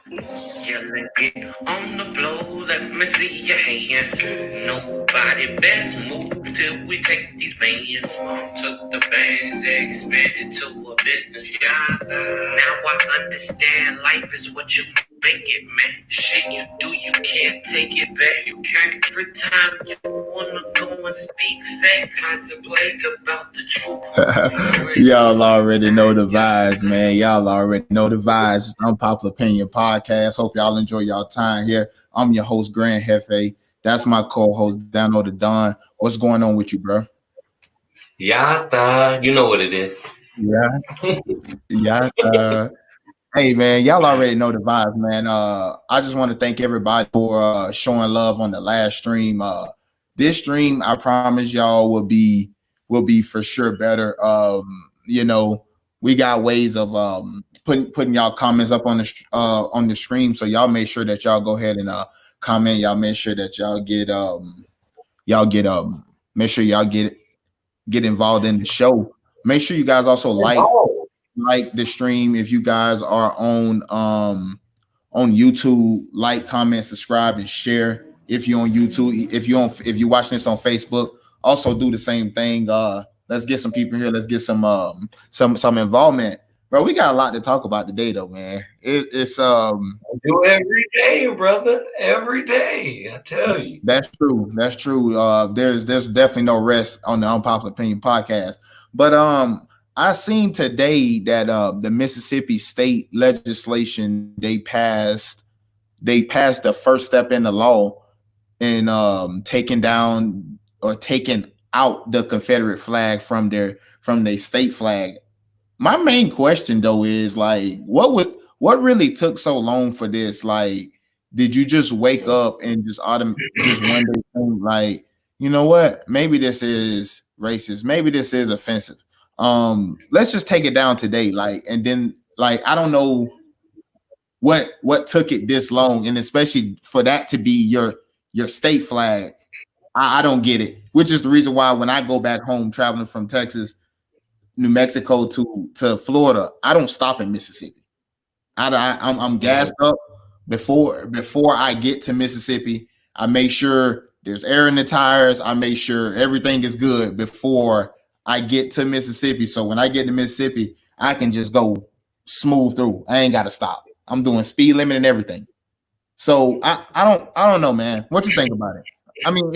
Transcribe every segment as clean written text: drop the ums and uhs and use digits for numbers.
Yelling, get on the floor, let me see your hands. Nobody best move till we take these bands. Took the bands, expanded to a business, yeah. Now I understand life is what you make it, man. Shit you do, you can't take it back. You can't. Every time you wanna go and speak facts, contemplate about the truth. Y'all already know the vibes, man. Y'all already know the vibes. It's Unpopular Opinion Podcast. Hope y'all enjoy y'all time here. I'm your host, Grand Hefe. That's my co-host, Dano the Don. What's going on with you, bro? Yata, you know what it is. Yeah, yeah. Hey, man, y'all already know the vibes, man. I just want to thank everybody for showing love on the last stream. This stream, I promise y'all, will be for sure better. We got ways of putting y'all comments up on the stream, so y'all make sure that y'all go ahead and comment. Y'all make sure that y'all get make sure y'all get involved in the show. Make sure you guys also like the stream. If you guys are on YouTube, like, comment, subscribe, and share. If you're on YouTube, if you're watching this on Facebook, also do the same thing. Let's get some people here. Let's get some involvement, bro. We got a lot to talk about today, though, man. It's I do every day, brother. Every day, I tell you. That's true. That's true. There's definitely no rest on the Unpopular Opinion podcast. But I seen today that the Mississippi state legislation they passed the first step in the law in taking down or taking out the Confederate flag from their state flag. My main question though is like, what really took so long for this? Like, did you just wake up and just one day think like, you know what? Maybe this is racist. Maybe this is offensive. Let's just take it down today. Like, and then like I don't know what took it this long, and especially for that to be your state flag. I don't get it. Which is the reason why when I go back home traveling from Texas, New Mexico to Florida, I don't stop in Mississippi. I'm gassed up before I get to Mississippi. I make sure there's air in the tires. I make sure everything is good before I get to Mississippi. So when I get to Mississippi, I can just go smooth through. I ain't got to stop. I'm doing speed limit and everything. So I don't know, man. What you think about it? I mean,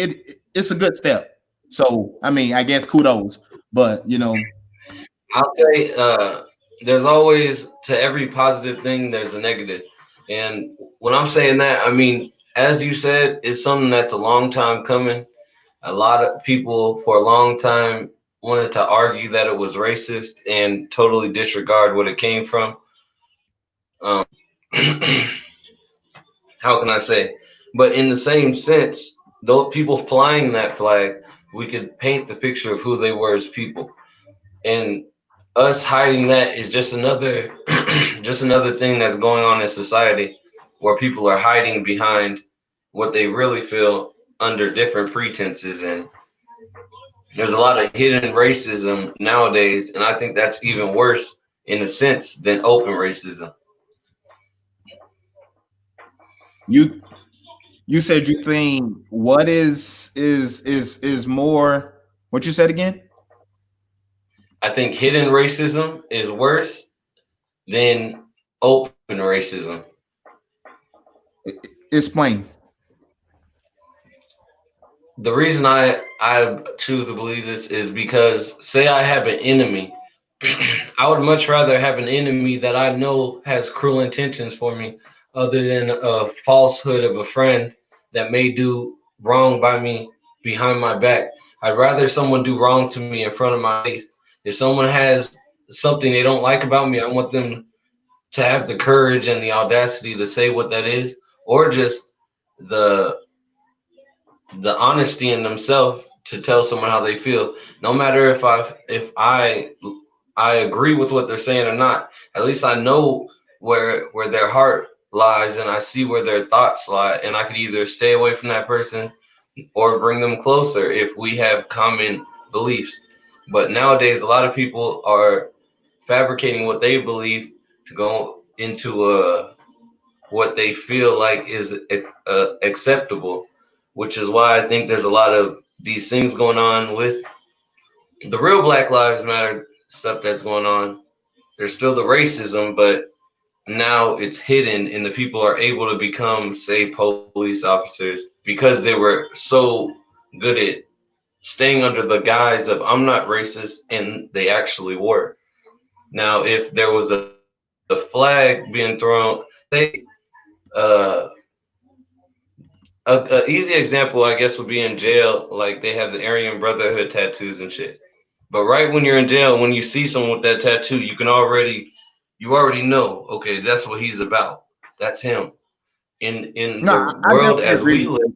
it's a good step. So I mean, I guess kudos. But I'll say, there's always to every positive thing there's a negative, and when I'm saying that, I mean, as you said, it's something that's a long time coming. A lot of people for a long time wanted to argue that it was racist and totally disregard what it came from. Um, how can I say? But in the same sense, though people flying that flag, we could paint the picture of who they were as people. And us hiding that is just another just another thing that's going on in society where people are hiding behind what they really feel under different pretenses, and there's a lot of hidden racism nowadays, and I think that's even worse in a sense than open racism. you you said you think what is more what you said again? I think hidden racism is worse than open racism. Explain. The reason I choose to believe this is because say I have an enemy, I would much rather have an enemy that I know has cruel intentions for me, other than a falsehood of a friend that may do wrong by me behind my back. I'd rather someone do wrong to me in front of my face. If someone has something they don't like about me, I want them to have the courage and the audacity to say what that is, or just the the honesty in themselves to tell someone how they feel, no matter if I agree with what they're saying or not. At least I know where their heart lies, and I see where their thoughts lie, and I could either stay away from that person or bring them closer if we have common beliefs. But nowadays a lot of people are fabricating what they believe to go into what they feel like is acceptable, which is why I think there's a lot of these things going on with the real Black Lives Matter stuff that's going on. There's still the racism, but now it's hidden, and the people are able to become, say, police officers because they were so good at staying under the guise of I'm not racist, and they actually were. Now, if there was a flag being thrown, say, uh, a easy example, I guess, would be in jail. Like they have the Aryan Brotherhood tattoos and shit. But right when you're in jail, when you see someone with that tattoo, you already know, okay, that's what he's about. That's him. In No, the I world definitely as agree. we live,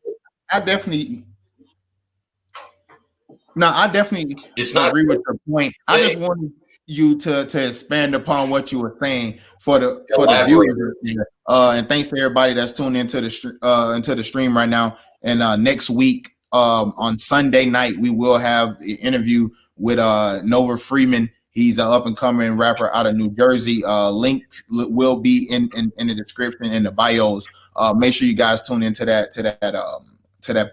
I definitely I definitely it's not agree with your point. I just saying wanted you to expand upon what you were saying for the elaborate. viewers. And thanks to everybody that's tuned into the stream right now. And next week, on Sunday night, we will have an interview with Nova Freeman. He's an up and coming rapper out of New Jersey. Link will be in the description in the bios. Make sure you guys tune into that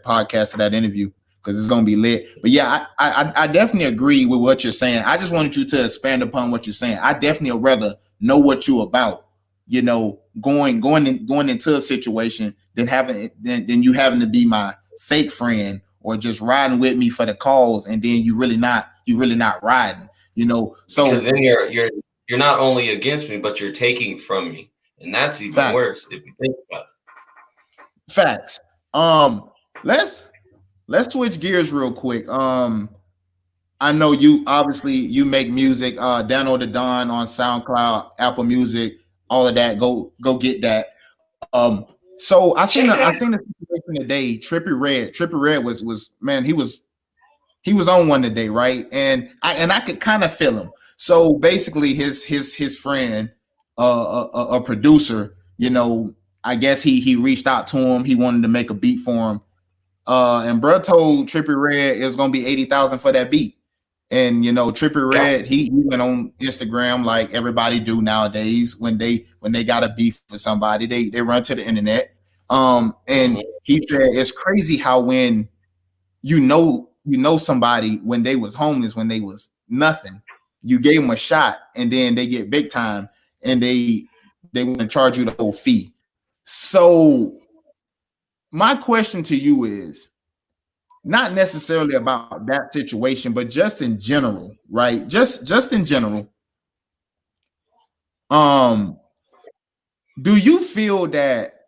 podcast, to that interview, because it's gonna be lit. But yeah, I definitely agree with what you're saying. I just wanted you to expand upon what you're saying. I definitely would rather know what you about, you know, going into a situation than you having to be my fake friend or just riding with me for the cause, and then you really not riding, you know. So Because then you're not only against me, but you're taking from me, and that's even facts. worse if you think about it. Facts. Let's switch gears real quick. I know you obviously you make music. Dano the Don on SoundCloud, Apple Music, all of that. Go get that. So I seen the situation today. Trippie Redd was man. He was on one today, right? And I could kind of feel him. So basically, his friend, a producer, you know, I guess he reached out to him. He wanted to make a beat for him. And bro told Trippie Redd it was gonna be 80,000 for that beat. And you know, Trippie Redd, he went on Instagram like everybody do nowadays when they got a beef with somebody, they run to the internet. And he said it's crazy how when you know somebody when they was homeless, when they was nothing, you gave them a shot, and then they get big time, and they want to charge you the whole fee. So my question to you is not necessarily about that situation, but just in general, right? Just in general. Do you feel that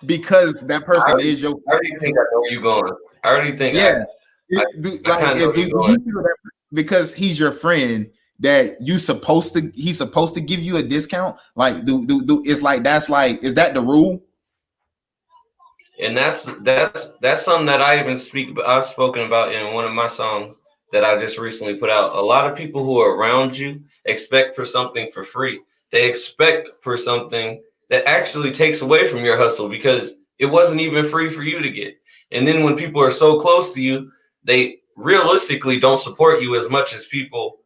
because that person is your I already think I know where you're going. I already think do you feel that because he's your friend that he's supposed to give you a discount? Like it's like is that the rule? And that's something that I've spoken about in one of my songs that I just recently put out. A lot of people who are around you expect for something for free. They expect for something that actually takes away from your hustle because it wasn't even free for you to get. And then when people are so close to you, they realistically don't support you as much as people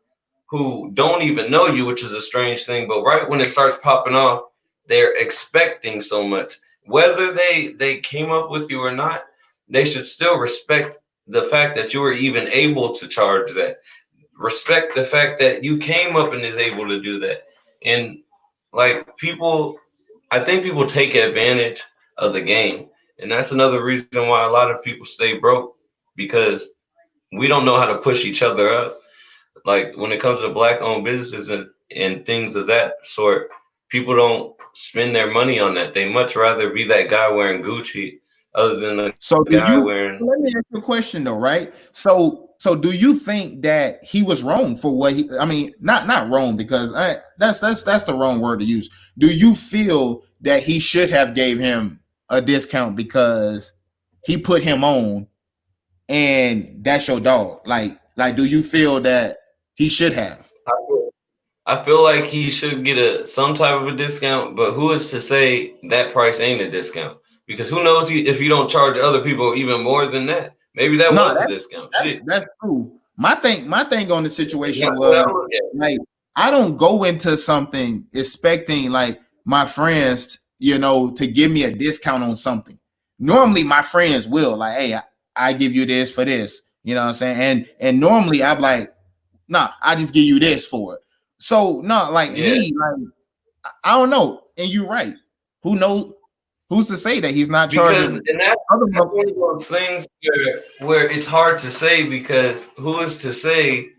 who don't even know you, which is a strange thing. But right when it starts popping off, they're expecting so much. Whether they came up with you or not, they should still respect the fact that you were even able to charge that. Respect the fact that you came up and is able to do that. And like I think people take advantage of the game. And that's another reason why a lot of people stay broke, because we don't know how to push each other up. Like when it comes to Black-owned businesses and things of that sort, people don't spend their money on that. They much rather be that guy wearing Gucci other than the guy wearing. Let me ask you a question though, right? So do you think that he was wrong for what he? I mean, not wrong, because that's the wrong word to use. Do you feel that he should have gave him a discount because he put him on, and that's your dog? Like, do you feel that he should have? I feel like he should get some type of a discount, but who is to say that price ain't a discount? Because who knows if you don't charge other people even more than that? Maybe that was a discount. That's true. My thing on the situation was like I don't go into something expecting like my friends, to give me a discount on something. Normally my friends will like, hey, I give you this for this. You know what I'm saying? And normally I'm like, nah, I just give you this for it. So no, like me, like I don't know. And you're right. Who knows? Who's to say that he's not charging? Because and that's one of those things where it's hard to say, because who is to say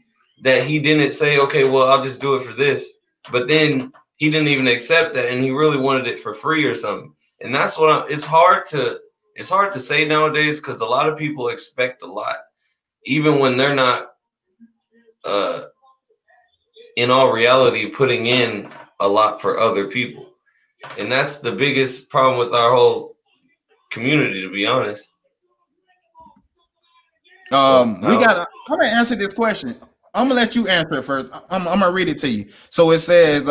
that he didn't say, okay, well, I'll just do it for this, but then he didn't even accept that and he really wanted it for free or something. And that's what it's hard to say nowadays, because a lot of people expect a lot, even when they're not in all reality putting in a lot for other people. And that's the biggest problem with our whole community, to be honest. I'm gonna answer this question. I'm gonna let you answer it first. I'm gonna read it to you. So it says,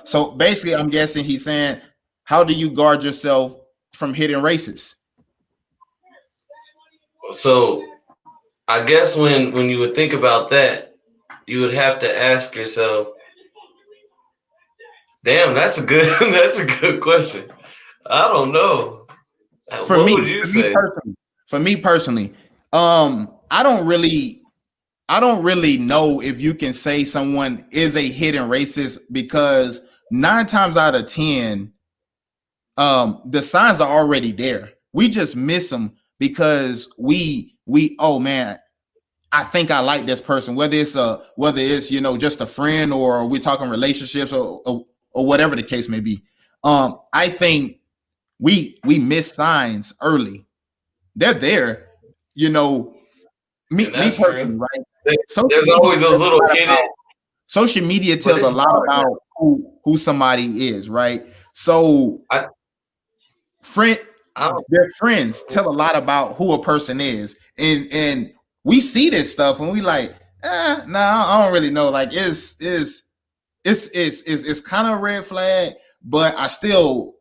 so basically I'm guessing he's saying, how do you guard yourself from hitting racists? So I guess when you would think about that, you would have to ask yourself, damn, that's a good question. I don't know. For What me, would you say? For me personally, I don't really know if you can say someone is a hidden racist, because 9 times out of 10, the signs are already there. We just miss them because we oh man, I think I like this person, whether it's just a friend, or we're talking relationships, or whatever the case may be. I think we miss signs early. They're there, me personally, right? There's always those little hidden. Social media tells a lot about who somebody is, right? So their friends tell a lot about who a person is, and we see this stuff and we like, I don't really know. Like it's kind of a red flag, but I still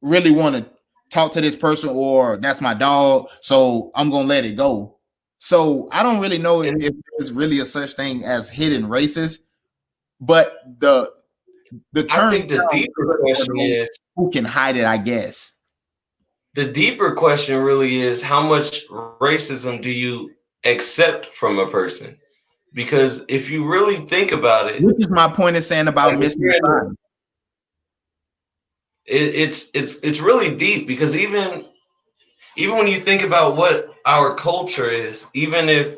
really want to talk to this person, or that's my dog, so I'm gonna let it go. So I don't really know if there's really a such thing as hidden racist, but the term, I think the deeper question is, who can hide it, I guess. The deeper question really is, how much racism do you accept from a person? Because if you really think about it, which is my point of saying about missing signs. It's really deep, because even when you think about what our culture is, even if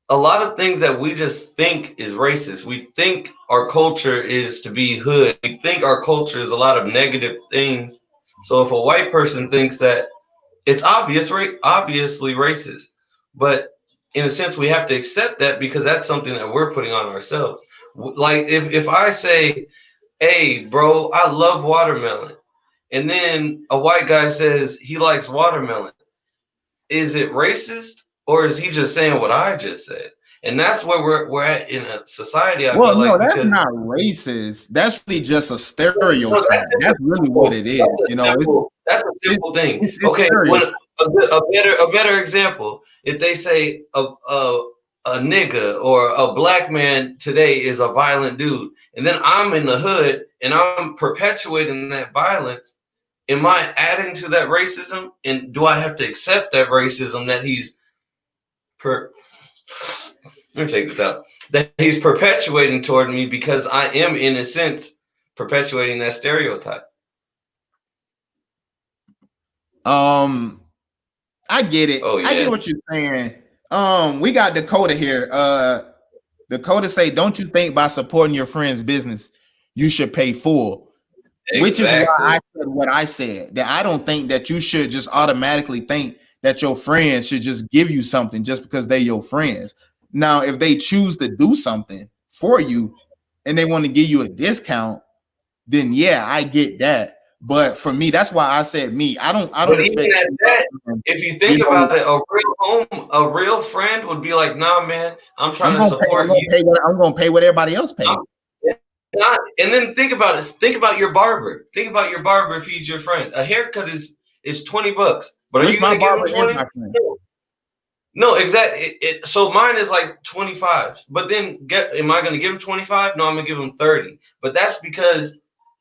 a lot of things that we just think is racist, we think our culture is to be hood, we think our culture is a lot of negative things. So if a white person thinks that, it's obviously racist, but in a sense we have to accept that, because that's something that we're putting on ourselves. Like if I say, hey bro, I love watermelon, and then a white guy says he likes watermelon, is it racist, or is he just saying what I just said? And that's where we're at in a society. I feel like, that's not racist. That's really just a stereotype. That's really what it is. That's a simple thing. Okay, when a better example, if they say a nigga or a black man today is a violent dude, and then I'm in the hood and I'm perpetuating that violence, am I adding to that racism? And do I have to accept that racism that he's let me take this out, that he's perpetuating toward me, because I am, in a sense, perpetuating that stereotype? I get it. Oh, yeah. I get what you're saying. We got Dakota here. Dakota say, don't you think by supporting your friend's business, you should pay full? Exactly. Which is why I said what I said, that I don't think that you should just automatically think that your friends should just give you something just because they're your friends. Now, if they choose to do something for you and they want to give you a discount, then yeah, I get that. But for me, that's why I said me. I don't expect that. If you think about it, a real friend would be like, nah, man, I'm trying to support you. I'm gonna pay what everybody else pays. And then think about it. Think about your barber. Think about your barber if he's your friend. A haircut is $20. But are you gonna give him 20? No, exactly. So mine is like 25. But then am I gonna give him 25? No, I'm gonna give him 30. But that's because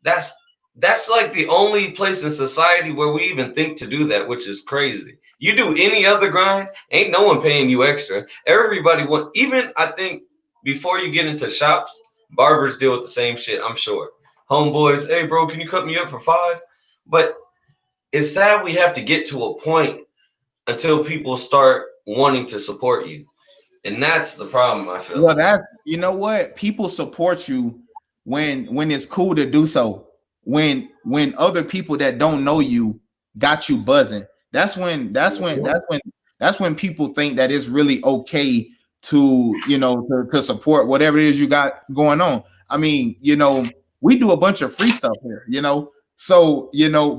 that's that's like the only place in society where we even think to do that, which is crazy. You do any other grind, ain't no one paying you extra. Everybody want, even I think before you get into shops, barbers deal with the same shit, I'm sure. Homeboys, hey bro, can you cut me up for 5? But it's sad we have to get to a point until people start wanting to support you. And that's the problem, I feel. Well, that's, you know what? People support you when it's cool to do so. When other people that don't know you got you buzzing. That's when people think that it's really okay to, to support whatever it is you got going on. I mean, we do a bunch of free stuff here. So,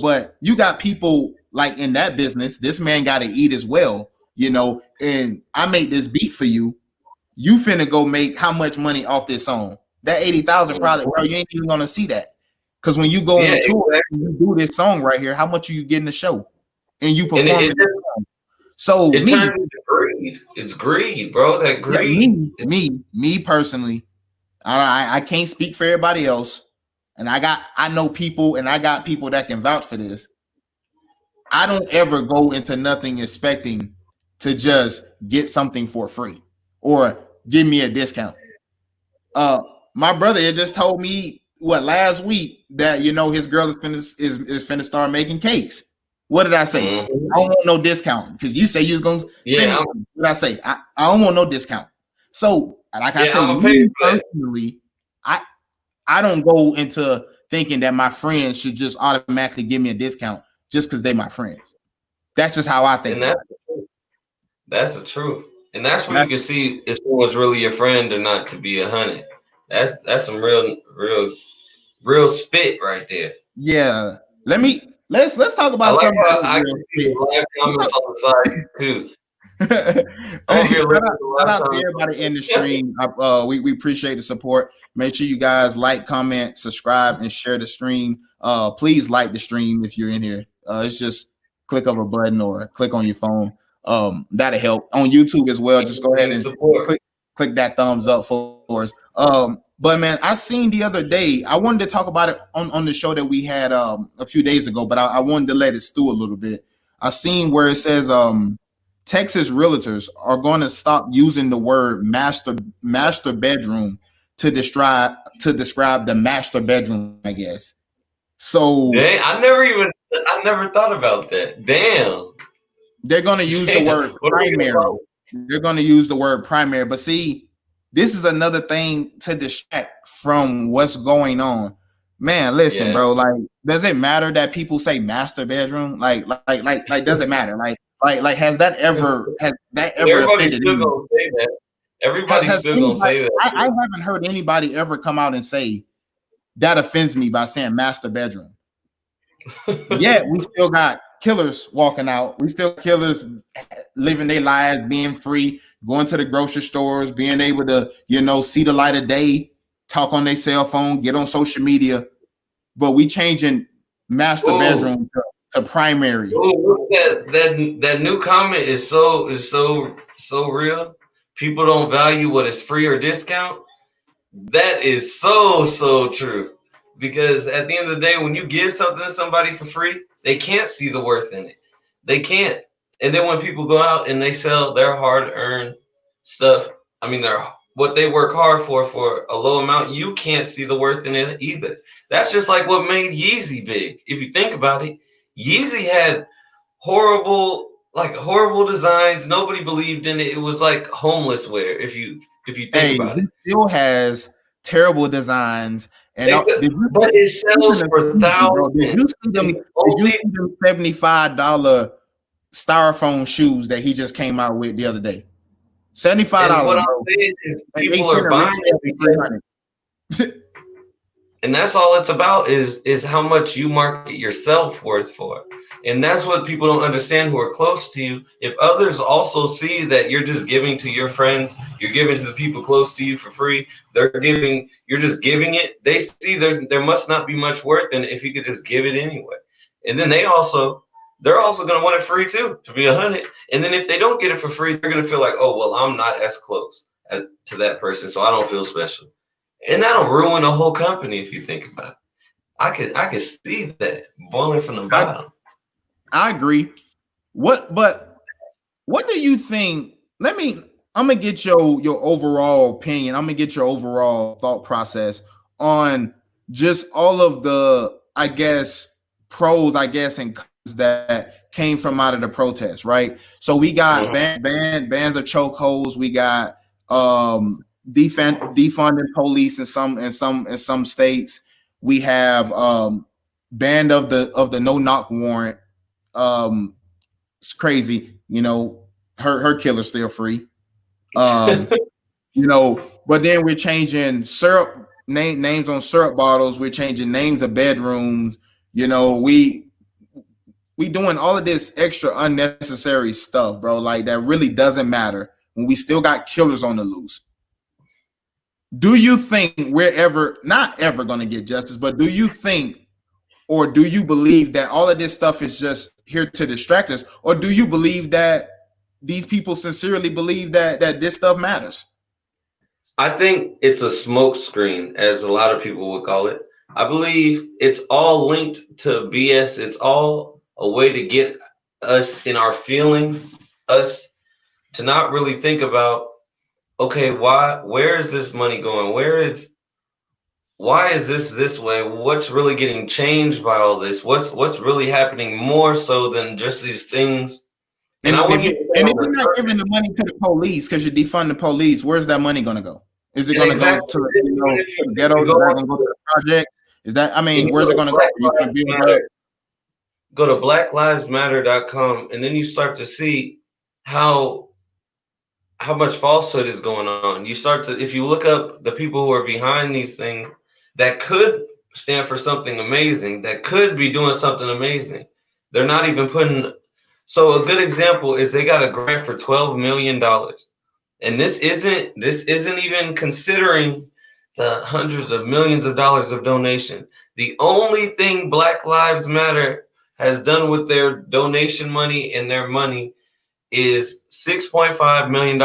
but you got people like in that business, this man got to eat as well, and I made this beat for you. You finna go make how much money off this song? That 80,000 probably, bro, you ain't even gonna see that. Because when you go on tour, exactly. You do this song right here, how much are you getting the show? And you perform it. So it turns into greed. It's greed, bro. That greed. Yeah, me personally, I can't speak for everybody else. And I know people and I got people that can vouch for this. I don't ever go into nothing expecting to just get something for free or give me a discount. My brother had just told me last week that his girl is finna start making cakes. What did I say? Mm-hmm. I don't want no discount because you say you was gonna send me. What did I say? I don't want no discount. So like I said, personally, I don't go into thinking that my friends should just automatically give me a discount just because they're my friends. That's just how I think. And that's the truth. And that's where you can see if someone's really your friend or not, to be 100. That's some real spit right there. Yeah. Let's talk about something. I can see live comments on the side too. Shout out to everybody in the stream. We appreciate the support. Make sure you guys like, comment, subscribe, and share the stream. Please like the stream if you're in here. It's just click of a button or click on your phone. That'll help. On YouTube as well. Just go ahead and click that thumbs up for us. But man, I seen the other day, I wanted to talk about it on the show that we had a few days ago, but I wanted to let it stew a little bit. I seen where it says Texas realtors are going to stop using the word master bedroom to describe the master bedroom, I guess. So dang, I never thought about that. Damn. They're going to use the word primary. They're going to use the word primary, but see, this is another thing to distract from what's going on. Man, listen, bro. Like, does it matter that people say master bedroom? Like, does it matter? Like, has that ever offended you? Everybody's still gonna say that. I haven't heard anybody ever come out and say that offends me by saying master bedroom. Yet we still got killers walking out. We still killers living their lives, being free, going to the grocery stores, being able to, see the light of day, talk on their cell phone, get on social media. But we changing master bedroom to primary. That new comment is so real. People don't value what is free or discount. That is so true. Because at the end of the day, when you give something to somebody for free, they can't see the worth in it. They can't. And then when people go out and they sell their hard-earned stuff, I mean, what they work hard for a low amount, you can't see the worth in it either. That's just like what made Yeezy big. If you think about it, Yeezy had horrible designs. Nobody believed in it. It was like homeless wear. If you think about it, still has terrible designs. And but it sells for thousands. Did you see them $75 styrofoam shoes that he just came out with the other day? $75. What I'm saying is people are buying it. And that's all it's about is how much you market your self-worth for. And that's what people don't understand who are close to you. If others also see that you're just giving to your friends, you're giving to the people close to you for free, you're just giving it, they see there must not be much worth in it if you could just give it anyway. And then they also they're also going to want it free too, to be 100. And then if they don't get it for free, they're going to feel like, oh, well, I'm not as close to that person, so I don't feel special. And that'll ruin a whole company if you think about it. I could see that boiling from the bottom. I agree. But what do you think? I'm gonna get your overall opinion. I'm gonna get your overall thought process on just all of the, I guess, pros, and cons that came from out of the protest, right? So we got bans of chokeholds. We got defunding police in some states. We have ban of the no knock warrant. It's crazy, her killer's still free. But then we're changing syrup names on syrup bottles. We're changing names of bedrooms. We doing all of this extra unnecessary stuff, bro. Like, that really doesn't matter when we still got killers on the loose. Do you think we're not ever going to get justice? But do you think, or do you believe that all of this stuff is just here to distract us? Or do you believe that these people sincerely believe that this stuff matters? I think it's a smoke screen, as a lot of people would call it. I believe it's all linked to BS. It's all a way to get us in our feelings, us to not really think about, okay, where is this money going? Why is this way? What's really getting changed by all this? What's really happening more so than just these things? And if you're not giving the money to the police because you defund the police, where's that money going to go? Is it going to go to the ghetto? Is that going to go to the project? Where's it going to go? Go to blacklivesmatter.com, and then you start to see how much falsehood is going on. If you look up the people who are behind these things that could stand for something amazing, that could be doing something amazing, they're not even putting. So a good example is they got a grant for $12 million. And this isn't even considering the hundreds of millions of dollars of donation. The only thing Black Lives Matter has done with their donation money and their money is $6.5 million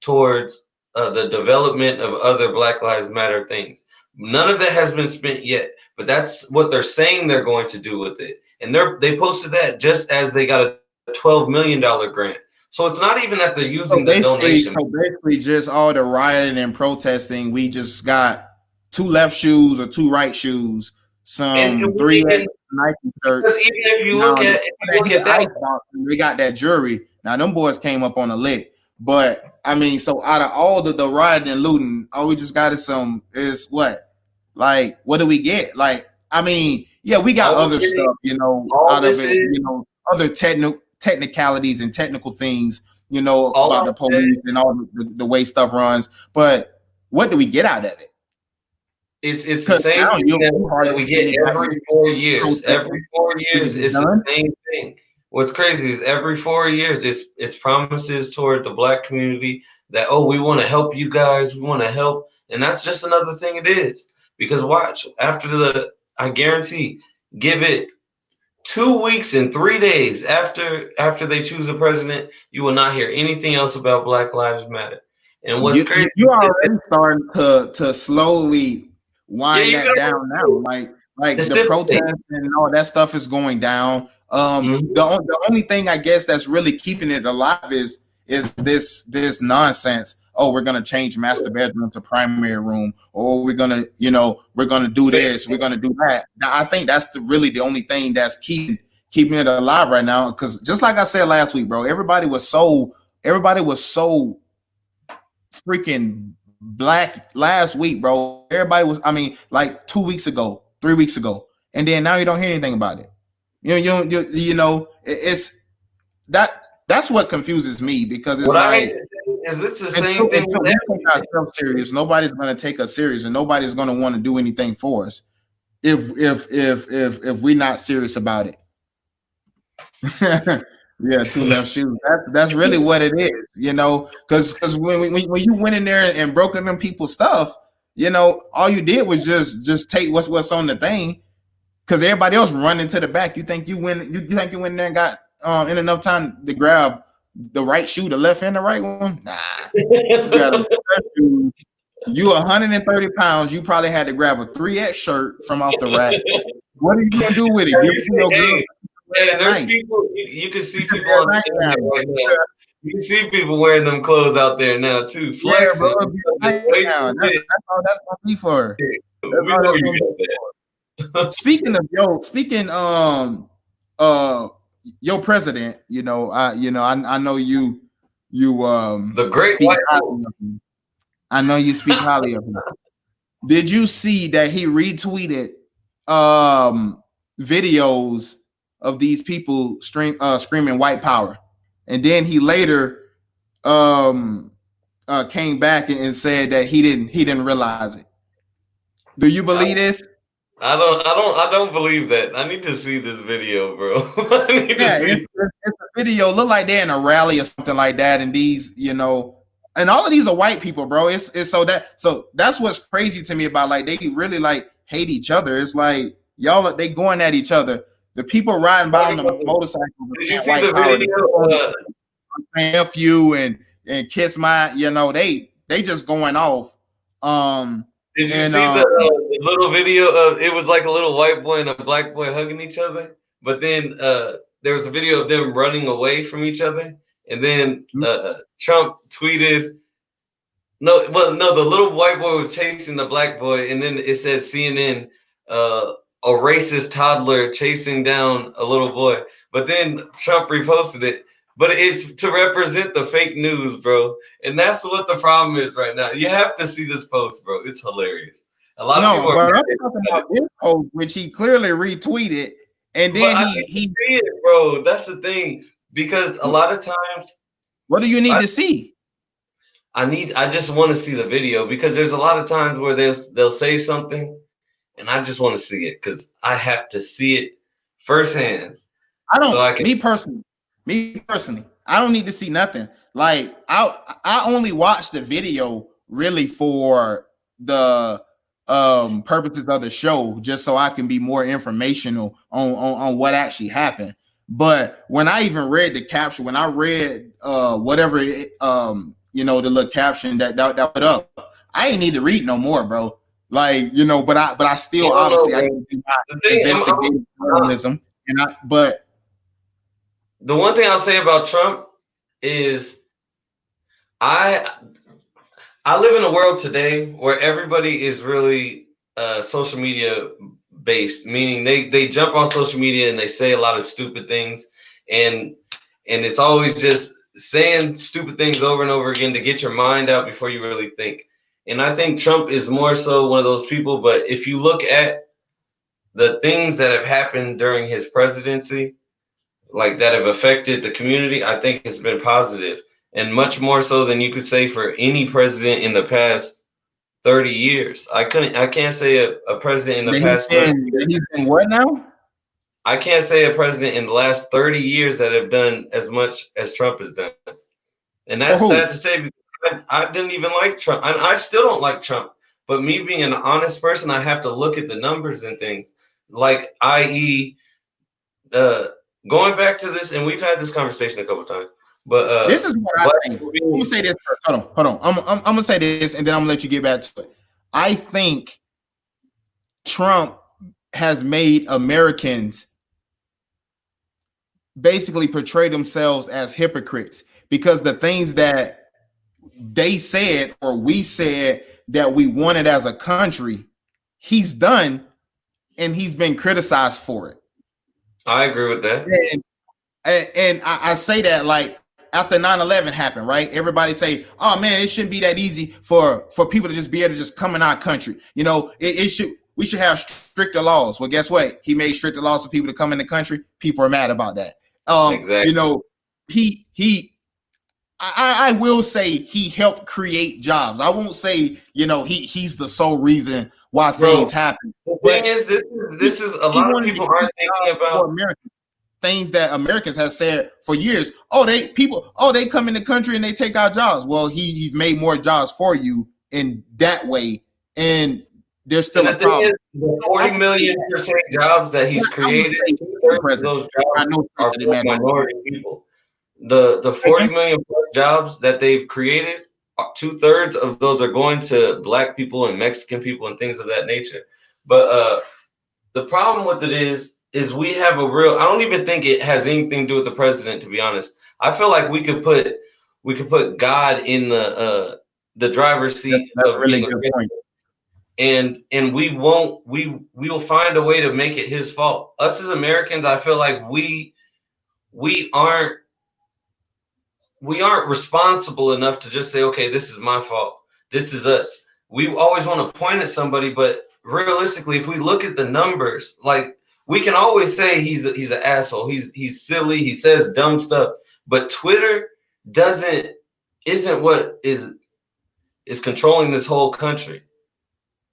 towards the development of other Black Lives Matter things. None of that has been spent yet, but that's what they're saying they're going to do with it. And they posted that just as they got a $12 million grant. So it's not even that they're using the donation. So basically just all the rioting and protesting, we just got 2 left shoes or 2 right shoes, some 3 Nike shirts. Even if you look at that, we got that jury. Now them boys came up on a lick. But so out of all the rioting and looting, all we just got is what? Like, what do we get? Like, yeah, we got other stuff, out of it, other technicalities and technical things, about the police and all the way stuff runs. But what do we get out of it? It's the same thing that we get every 4 years. Every 4 years, it's the same thing. What's crazy is every 4 years, it's promises toward the Black community that, oh, we want to help you guys, we want to help. And that's just another thing it is. Because watch, I guarantee, give it 2 weeks and 3 days after they choose a president, you will not hear anything else about Black Lives Matter. And what's crazy, you already starting to slowly wind that down now. Like the protest and all that stuff is going down. The only thing I guess that's really keeping it alive is this nonsense. Oh, we're gonna change master bedroom to primary room, or we're gonna do this, we're gonna do that. Now, I think that's really the only thing that's keeping it alive right now. Because just like I said last week, bro, everybody was so freaking black last week, bro. Everybody was, like 2 weeks ago, 3 weeks ago, and then now you don't hear anything about it. It's that's what confuses me, because it's it's the same thing. Until we take ourselves serious, nobody's going to take us serious, and nobody's going to want to do anything for us if we're not serious about it. Yeah, 2 left shoes. That's really what it is, because when you went in there and broke in them people's stuff, all you did was just take what's on the thing. because everybody else running to the back. You think you win? You think you went there and got in enough time to grab the right shoe, the left and the right one? Nah. You 130 pounds. You probably had to grab a 3X shirt from off the rack. What are you gonna do with it? There's people. You can see people on the internet right now. You can see people wearing them clothes out there now too. Flexing. Yeah, bro, that's all that's gonna be for. Speaking your president, I know you the great speak highly of him. I know you speak highly of him. Did you see that he retweeted videos of these people screaming white power, and then he later came back and said that he didn't realize it? Do you believe this? I don't believe that. I need to see this video, bro. It's a video. Look like they're in a rally or something like that, and these, and all of these are white people, bro. So that's what's crazy to me about, like, they really like hate each other. It's like y'all they going at each other. The people riding by on the motorcycle. Did you see the video? F you and kiss my, they just going off. Did you see the little video of, it was like a little white boy and a black boy hugging each other, but then there was a video of them running away from each other, and then Trump tweeted, the little white boy was chasing the black boy, and then it said CNN, a racist toddler chasing down a little boy, but then Trump reposted it. But it's to represent the fake news, bro. And that's what the problem is right now. You have to see this post, bro. It's hilarious. A lot of people are talking about this post, which he clearly retweeted. And then he see it, bro. That's the thing. Because a lot of times, what do you need to see? I just want to see the video, because there's a lot of times where they'll say something and I just want to see it because I have to see it firsthand. Me personally, I don't need to see nothing. Like, I only watch the video really for the purposes of the show, just so I can be more informational on what actually happened. But when I even read the caption, when I read whatever the little caption that put up, I ain't need to read no more, bro. Like, but I still obviously I do not investigate journalism, but the one thing I'll say about Trump is I live in a world today where everybody is really social media based, meaning they jump on social media and they say a lot of stupid things, and it's always just saying stupid things over and over again to get your mind out before you really think. And I think Trump is more so one of those people. But if you look at the things that have happened during his presidency, like that have affected the community, I think it's been positive, and much more so than you could say for any president in the past 30 years. I can't say a president in the past 30 years. He's been what now? I can't say a president in the last 30 years that have done as much as Trump has done. And that's sad to say, because I didn't even like Trump. I still don't like Trump. But me being an honest person, I have to look at the numbers and things. Like, i.e., going back to this, and we've had this conversation a couple of times, but this is what I think. I'm gonna say this first. Hold on. I'm gonna say this, and then I'm gonna let you get back to it. I think Trump has made Americans basically portray themselves as hypocrites, because the things that they said or we said that we wanted as a country, he's done, and he's been criticized for it. I agree with that. And I say that, like, after 9/11 happened, right? Everybody say, oh man, it shouldn't be that easy for people to just be able to just come in our country. We should have stricter laws. Well, guess what? He made stricter laws for people to come in the country. People are mad about that. Exactly. I will say he helped create jobs. I won't say, he's the sole reason why things happen. The thing is, this is a lot of people aren't thinking about things that Americans have said for years. They come in the country and they take our jobs. Well, he's made more jobs for you in that way. And there's still a the thing problem. is, the 40 million percent jobs that he's created, 2/3 of those I jobs know are President for Emmanuel. minority people. The 40 million plus jobs that they've created, 2/3 of those are going to Black people and Mexican people and things of that nature. But the problem with it is we have a real. I don't even think it has anything to do with the president, to be honest. I feel like we could put God in the driver's seat That's a of really being a good president, point. and we will find a way to make it his fault. Us as Americans, I feel like we aren't responsible enough to just say, okay, this is my fault. This is us. We always want to point at somebody, but realistically, if we look at the numbers, like we can always say he's an asshole. He's silly. He says dumb stuff. But Twitter isn't what is controlling this whole country.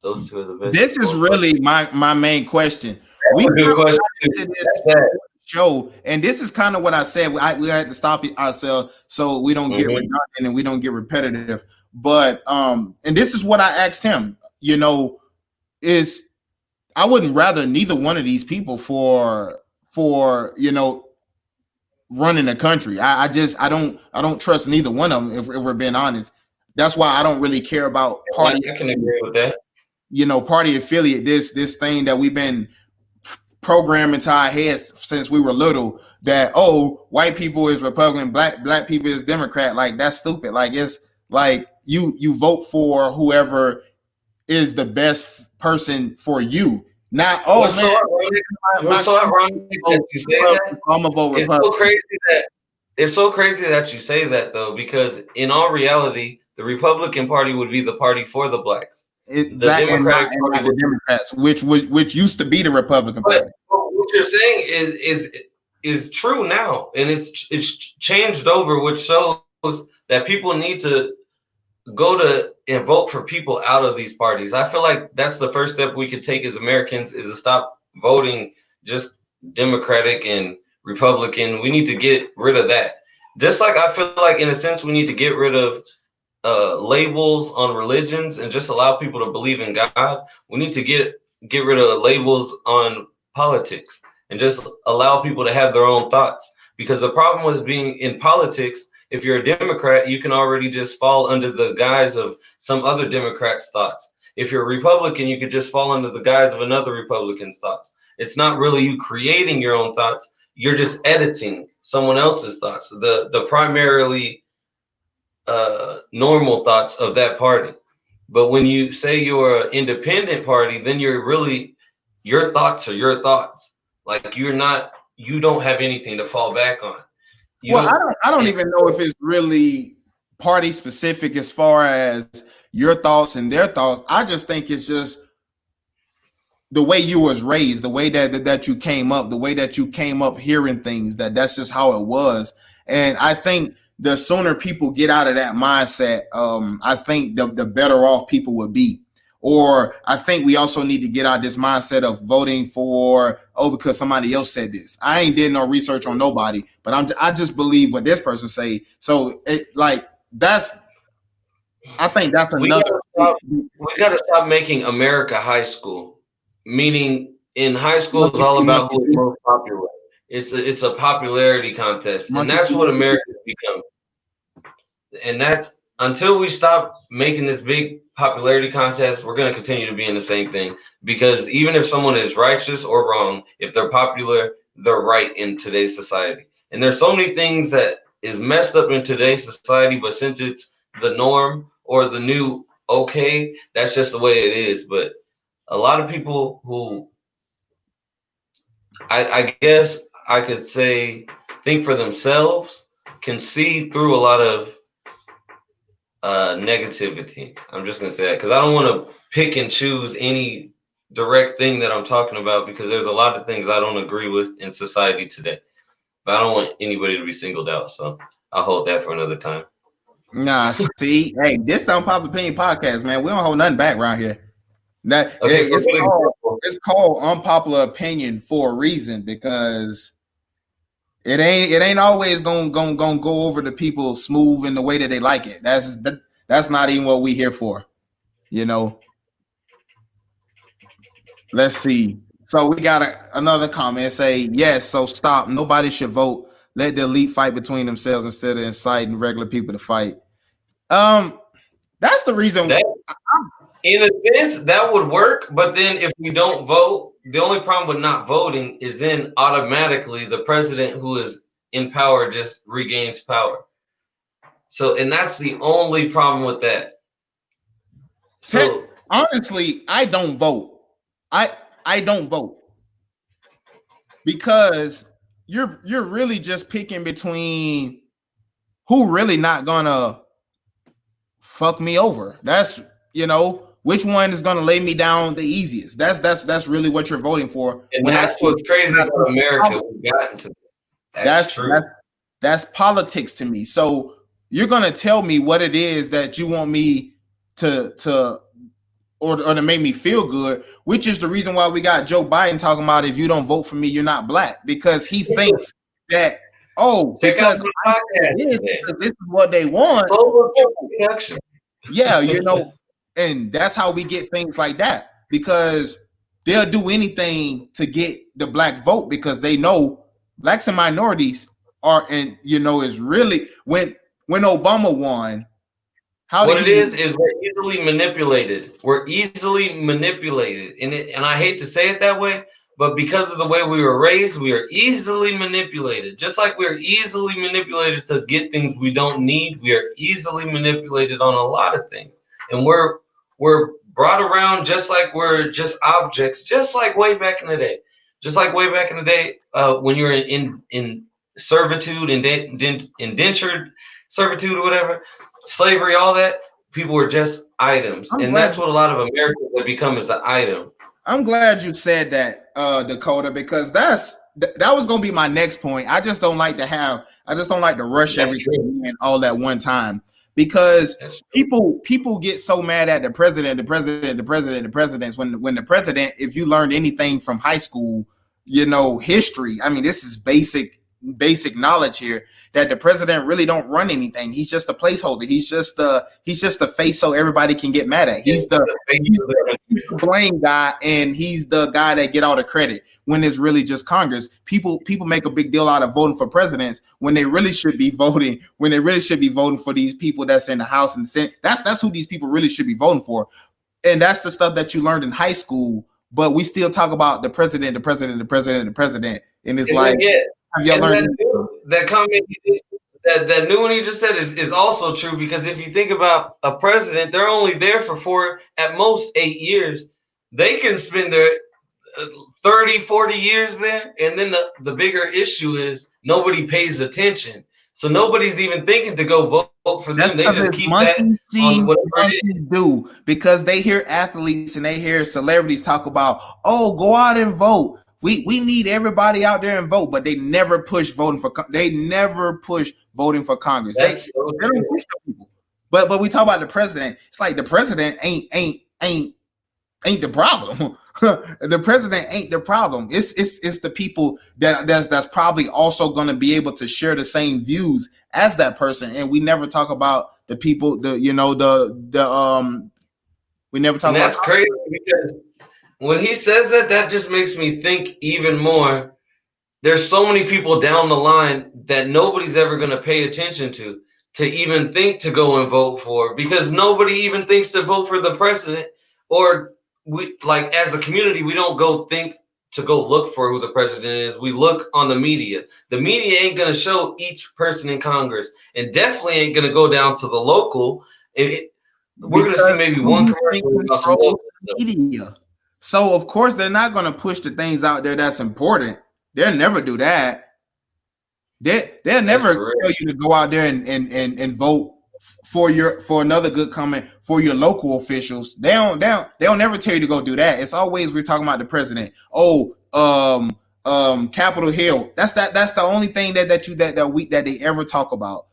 Those two are the best. This is really my main question. That's a good question. Show, and this is kind of what I said. We had to stop ourselves so we don't get redundant and we don't get repetitive. But and this is what I asked him. You know, is I wouldn't rather neither one of these people for running the country. I don't trust neither one of them. If we're being honest, that's why I don't really care about party. I can agree with that. You know, party affiliate. This thing that we've been programmed into our heads since we were little, that white people is Republican, black people is Democrat. Like, that's stupid. Like, it's like you vote for whoever is the best person for you. Not what's so ironic that you say that? I'm gonna vote Republican. It's so crazy that you say that, though, because in all reality, the Republican Party would be the party for the blacks. Exactly, the Democratic Party, the Democrats, which used to be the Republican Party. What you're saying is true now, and it's changed over, which shows that people need to go to and vote for people out of these parties. I feel like that's the first step we could take as Americans, is to stop voting just Democratic and Republican. We need to get rid of that. Just like I feel like, in a sense, we need to get rid of labels on religions and just allow people to believe in God. We need to get rid of labels on politics and just allow people to have their own thoughts. Because the problem with being in politics, if you're a Democrat, you can already just fall under the guise of some other Democrat's thoughts. If you're a Republican, you could just fall under the guise of another Republican's thoughts. It's not really you creating your own thoughts. You're just editing someone else's thoughts, the primarily normal thoughts of that party. But when you say you're an independent party, then you're really, your thoughts are your thoughts. Like, you don't have anything to fall back on. I don't even know if it's really party specific as far as your thoughts and their thoughts. I just think it's just the way you was raised, the way that you came up, the way that you came up hearing things, that's just how it was. And I think the sooner people get out of that mindset, I think the better off people would be. Or I think we also need to get out of this mindset of voting for, because somebody else said this. I ain't did no research on nobody, but I just believe what this person say. So I think that's another. We got to stop making America high school. Meaning, in high school, it's all about who's most popular. It's a popularity contest, and that's what America's become. And that's, until we stop making this big popularity contest, we're going to continue to be in the same thing. Because even if someone is righteous or wrong, if they're popular, they're right in today's society. And there's so many things that is messed up in today's society, but since it's the norm or the new okay, that's just the way it is. But a lot of people who, I guess I could say, think for themselves, can see through a lot of negativity. I'm just gonna say that because I don't want to pick and choose any direct thing that I'm talking about, because there's a lot of things I don't agree with in society today. But I don't want anybody to be singled out, so I'll hold that for another time. Nah, see, hey, this don't pop opinion podcast, man. We don't hold nothing back around here. That okay, it's called unpopular opinion for a reason, because it ain't always gonna go over the people smooth in the way that they like it. That's not even what we here for, you know. Let's see. So we got another comment say, yes, so stop. Nobody should vote. Let the elite fight between themselves instead of inciting regular people to fight. That's the reason. That, in a sense, that would work. But then if we don't vote, the only problem with not voting is then automatically the president who is in power just regains power. So, and that's the only problem with that. So honestly, I don't vote. I don't vote because you're really just picking between who really not gonna fuck me over. That's which one is gonna lay me down the easiest. That's really what you're voting for. And that's what's crazy about America. We've gotten to that. That's politics to me. So you're gonna tell me what it is that you want me to or to make me feel good, which is the reason why we got Joe Biden talking about if you don't vote for me, you're not black, because he thinks that because this is what they want. Yeah, and that's how we get things like that, because they'll do anything to get the black vote because they know blacks and minorities are, and is really when Obama won. What it is we're easily manipulated. We're easily manipulated, and I hate to say it that way, but because of the way we were raised, we are easily manipulated. Just like we're easily manipulated to get things we don't need, we are easily manipulated on a lot of things, and we're brought around just like we're just objects, just like way back in the day. Just like way back in the day, when you're in servitude, indentured servitude or whatever. Slavery, all that, people were just items. And that's what a lot of Americans have become, is an item. I'm glad you said that, Dakota, because that was going to be my next point. I just don't like to rush everything in all at one time, because people get so mad at the presidents when the president, if you learned anything from high school, history. I mean, this is basic knowledge here, that the president really don't run anything. He's just a placeholder. He's just a face so everybody can get mad at. He's the blame guy, and he's the guy that get all the credit when it's really just Congress. People make a big deal out of voting for presidents when they really should be voting for these people that's in the House and the Senate. That's who these people really should be voting for. And that's the stuff that you learned in high school, but we still talk about the president. And it's like, have y'all learned that comment? That new one you just said is also true, because if you think about a president, they're only there for 4, at most 8 years. They can spend their 30, 40 years there, and then the bigger issue is nobody pays attention. So nobody's even thinking to go vote for them. They just keep that on whatever it is. Do, because they hear athletes and they hear celebrities talk about, go out and vote. We need everybody out there and vote, but they never push voting for. They never push voting for Congress. They don't push people. But we talk about the president. It's like the president ain't the problem. The president ain't the problem. It's the people that's probably also going to be able to share the same views as that person. And we never talk about the people. We never talk about. That's crazy, because when he says that just makes me think even more. There's so many people down the line that nobody's ever going to pay attention to even think to go and vote for, because nobody even thinks to vote for the president. Or we, like, as a community, we don't go think to go look for who the president is. We look on the media. The media ain't going to show each person in Congress, and definitely ain't going to go down to the local. We're going to see maybe one commercial media. So of course they're not going to push the things out there that's important. They'll never do that. They'll never tell you to go out there and vote for another good comment for your local officials. They'll never tell you to go do that. It's always, we're talking about the president. Capitol Hill. That's the only thing that they ever talk about.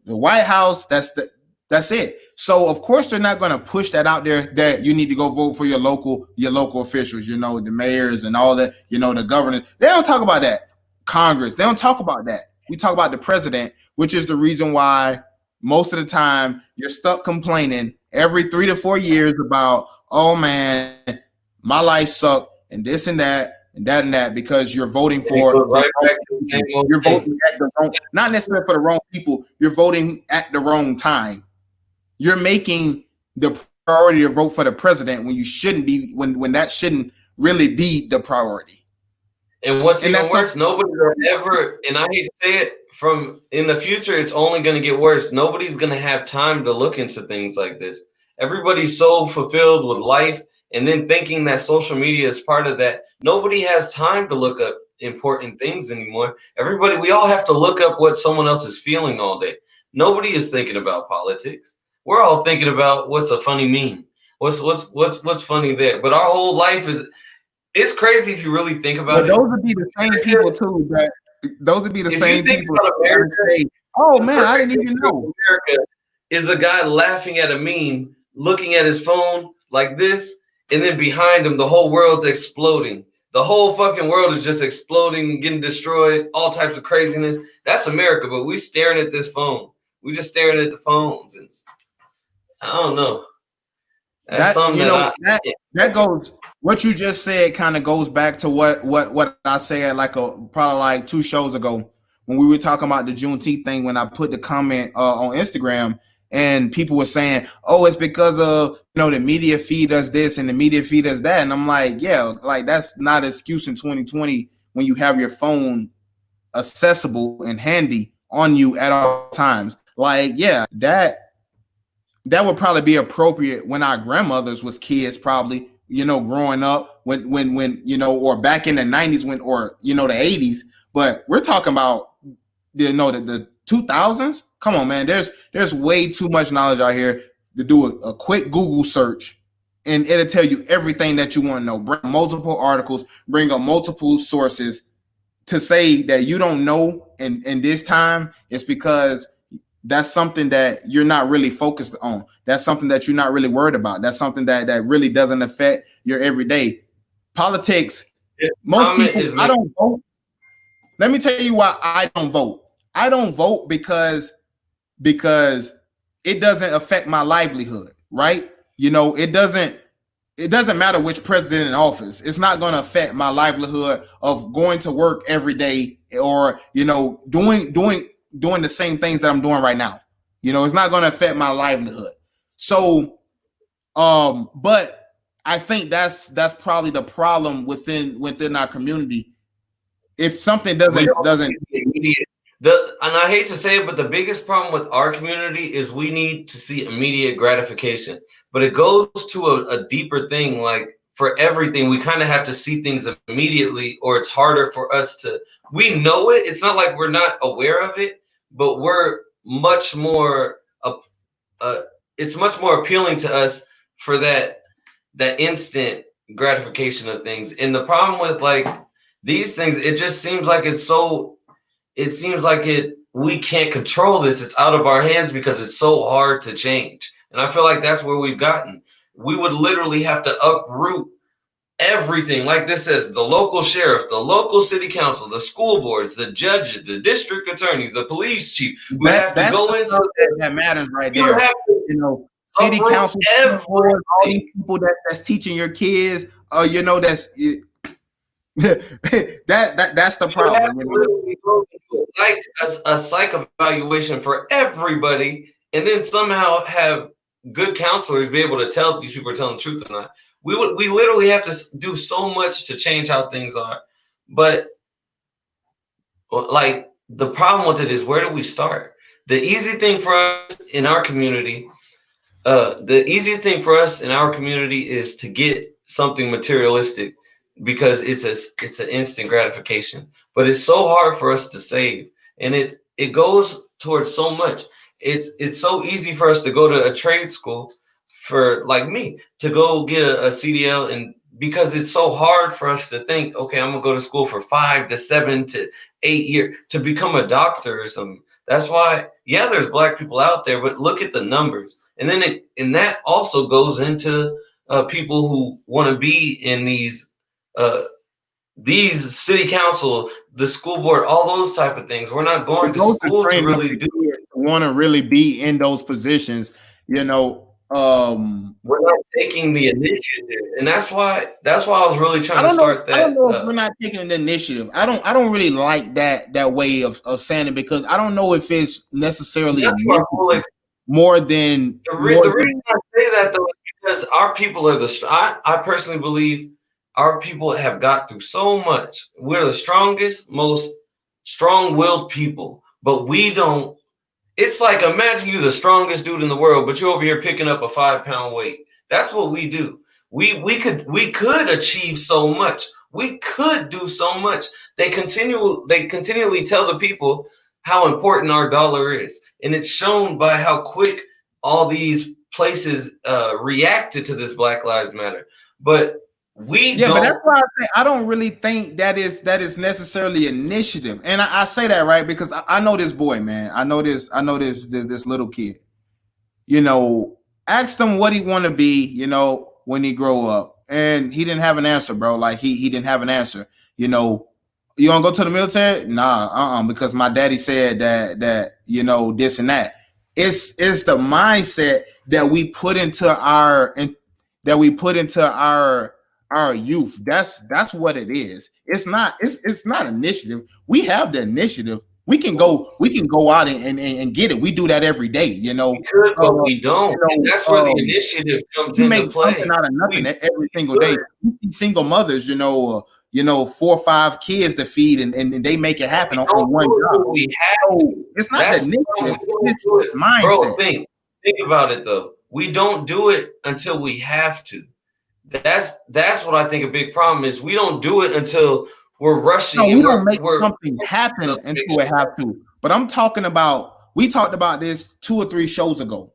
The White House. That's it. So of course they're not going to push that out there, that you need to go vote for your local officials, the mayors and all that, the governors. They don't talk about that. Congress, they don't talk about that. We talk about the president, which is the reason why most of the time you're stuck complaining every 3 to 4 years about, oh man, my life sucked and this and that and that and that because you're voting It for goes right back to the same old you're thing. voting at the wrong, not necessarily for the wrong people, you're voting at the wrong time. You're making the priority to vote for the president when you shouldn't be, when that shouldn't really be the priority. And what's even worse, nobody will ever, and I hate to say it, from in the future, it's only going to get worse. Nobody's going to have time to look into things like this. Everybody's so fulfilled with life and then thinking that social media is part of that. Nobody has time to look up important things anymore. Everybody, we all have to look up what someone else is feeling all day. Nobody is thinking about politics. We're all thinking about what's a funny meme. What's funny there. But our whole life is, it's crazy if you really think about it. Those would be the same people too. Those would be the same people. America, oh man, I didn't even know. America is a guy laughing at a meme, looking at his phone like this, and then behind him, the whole world's exploding. The whole fucking world is just exploding, getting destroyed, all types of craziness. That's America, but we staring at this phone. We just staring at the phones, and I don't know. That's that goes. What you just said kind of goes back to what I said probably like 2 shows ago when we were talking about the Juneteenth thing, when I put the comment on Instagram and people were saying, oh, it's because of, the media feed us this and the media feed us that. And I'm like, yeah, like that's not an excuse in 2020 when you have your phone accessible and handy on you at all times. Like, yeah, that would probably be appropriate when our grandmothers was kids, probably, growing up when, or back in the 90s the 80s. But we're talking about, the 2000s. Come on, man. There's way too much knowledge out here to do a quick Google search and it'll tell you everything that you want to know. Bring multiple articles, bring up multiple sources. To say that you don't know in this time, it's because that's something that you're not really focused on. That's something that you're not really worried about. That's something that really doesn't affect your everyday politics. Most people, I don't vote. Let me tell you why I don't vote. I don't vote because it doesn't affect my livelihood, right? It doesn't matter which president in office. It's not going to affect my livelihood of going to work every day or, doing the same things that I'm doing right now. It's not going to affect my livelihood. So, but I think that's probably the problem within our community. If something doesn't immediate. And I hate to say it, but the biggest problem with our community is we need to see immediate gratification. But it goes to a deeper thing. Like for everything, we kind of have to see things immediately, or it's harder for us to. We know it. It's not like we're not aware of it, but we're much more. It's much more appealing to us for that instant gratification of things. And the problem with like these things, it just seems like we can't control this. It's out of our hands because it's so hard to change. And I feel like that's where we've gotten. We would literally have to uproot everything. Like this says, the local sheriff, the local city council, the school boards, the judges, the district attorneys, the police chief. We have to go into that matters right there. City council, all these people that's teaching your kids, that's that's the problem. Like a psych evaluation for everybody, and then somehow have good counselors be able to tell these people are telling the truth or not. We literally have to do so much to change how things are. But like the problem with it is, where do we start? The easy thing for us in our community, is to get something materialistic because it's an instant gratification. But it's so hard for us to save, and it goes towards so much. It's so easy for us to go to a trade school, for like me to go get a CDL, and because it's so hard for us to think, okay, I'm gonna go to school for 5 to 7 to 8 years to become a doctor or something. That's why, yeah, there's Black people out there, but look at the numbers. And then that also goes into people who want to be in these city council, the school board, all those type of things. We're not going to school to really do it. Want to really be in those positions. We're not taking the initiative, and that's why I was really trying to start that. I don't know if we're not taking the initiative. I don't really like that way of saying it, because I don't know if it's necessarily more than the reason I say that though is because our people are I personally believe our people have got through so much. We're the strongest, most strong-willed people, but we don't. It's like, imagine you're the strongest dude in the world, but you're over here picking up a 5-pound weight. That's what we do. We could achieve so much. We could do so much. They continually tell the people how important our dollar is, and it's shown by how quick all these places reacted to this Black Lives Matter. But but that's why I say I don't really think that is necessarily initiative. And I say that, right, because I know this boy, man. I know this little kid. You know, asked him what he want to be, you know, when he grow up, and he didn't have an answer, bro. Like he didn't have an answer. You know, you want to go to the military? Nah, because my daddy said that you know, this and that. It's the mindset that we put into our youth. That's what it is. It's not initiative. We have the initiative. We can go out and get it. We do that every day, you know. We could, but we don't. And that's where the initiative comes into play. Something out of nothing every single day. You see single mothers, you know, 4 or 5 kids to feed, and they make it happen on one job. It's not the initiative. It's mindset. Bro, think about it though. We don't do it until we have to. That's what I think a big problem is. We don't do it until we're rushing. No, we don't make something happen until we have to. But I'm talking about, we talked about this 2 or 3 shows ago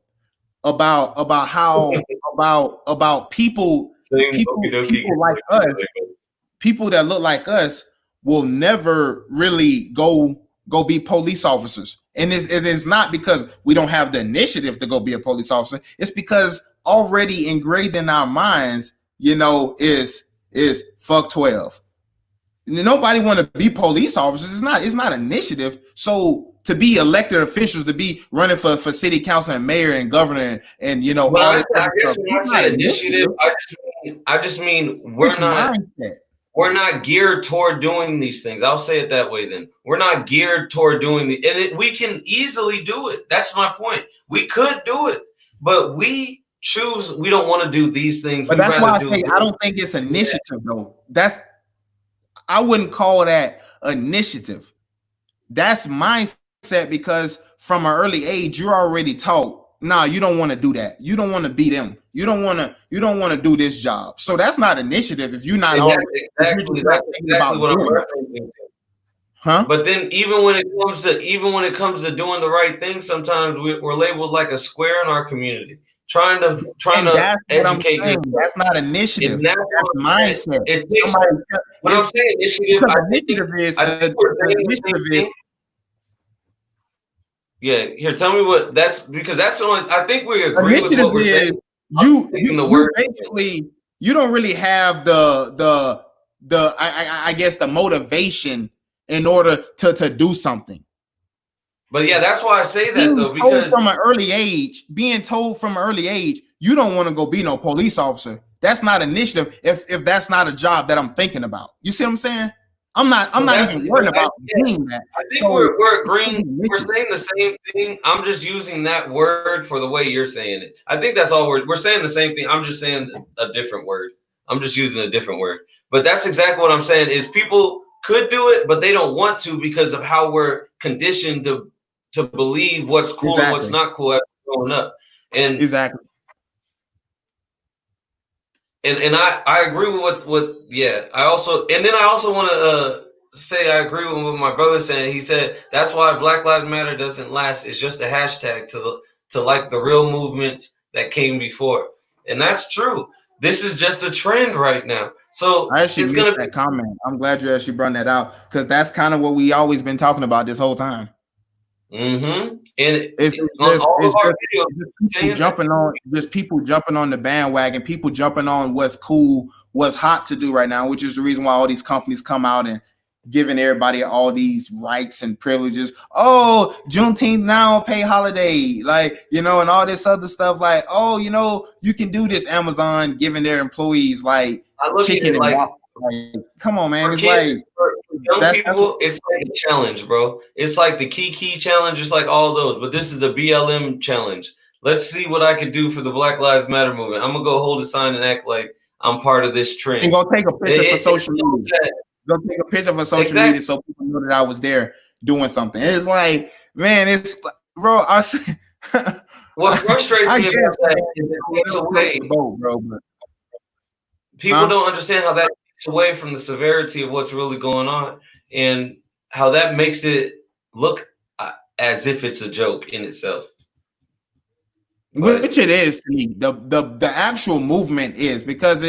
about how about people like us, people that look like us will never really go be police officers. And it's not because we don't have the initiative to go be a police officer. It's because already engraved in our minds, you know, is fuck 12. Nobody want to be police officers. It's not initiative. So to be elected officials, to be running for city council and mayor and governor and you know, well, I guess when I say initiative, I just mean we're not geared toward doing these things. I'll say it that way then. We're not geared toward doing we can easily do it. That's my point. We could do it, but we choose, we don't want to do these things. But that's why I don't think it's initiative though. I wouldn't call that initiative. That's mindset, because from an early age you're already taught, nah, you don't want to do that. You don't want to be them. You don't want to do this job. So that's not initiative if you're not exactly what I'm referencing. Huh? But then even when it comes to doing the right thing, sometimes we're labeled like a square in our community. Trying to educate. That's not initiative. That's mindset. When I'm saying initiative, yeah. Here, tell me what that's, because that's the only, I think we agree with what we're saying. You basically, you don't really have the I guess the motivation in order to do something. But yeah, that's why I say that though, because being told from an early age, you don't want to go be no police officer. That's not initiative if that's not a job that I'm thinking about. You see what I'm saying? I'm not even worried about being that. I think we're agreeing. We're saying the same thing. I'm just using that word for the way you're saying it. I think that's all we're saying the same thing. I'm just saying a different word. I'm just using a different word. But that's exactly what I'm saying is people could do it, but they don't want to because of how we're conditioned to believe what's cool and what's not cool after growing up. And exactly. And I agree with what I also want to say I agree with what my brother said. He said that's why Black Lives Matter doesn't last. It's just a hashtag to like the real movements that came before. And that's true. This is just a trend right now. So I actually missed that comment. I'm glad you actually brought that out, because that's kind of what we always been talking about this whole time. Mm-hmm. And it's people jumping on the bandwagon, people jumping on what's cool, what's hot to do right now, which is the reason why all these companies come out giving everybody all these rights and privileges. Oh, Juneteenth now pay holiday, like, you know, and all this other stuff. Like, oh, you know, you can do this. Amazon giving their employees like chicken and waffles. Like, come on, man. It's kids, like for young people, it's like a challenge, bro. It's like the Kiki challenge, it's like all those, but this is the BLM challenge. Let's see what I can do for the Black Lives Matter movement. I'm gonna go hold a sign and act like I'm part of this trend. And go take a picture for social media. Go take a picture for social media so people know that I was there doing something. It's like, man, it's bro. What frustrates me about that is it takes away, bro. But, people don't understand how that takes away from the severity of what's really going on, and how that makes it look as if it's a joke in itself. But, which it is to me. The actual movement is, because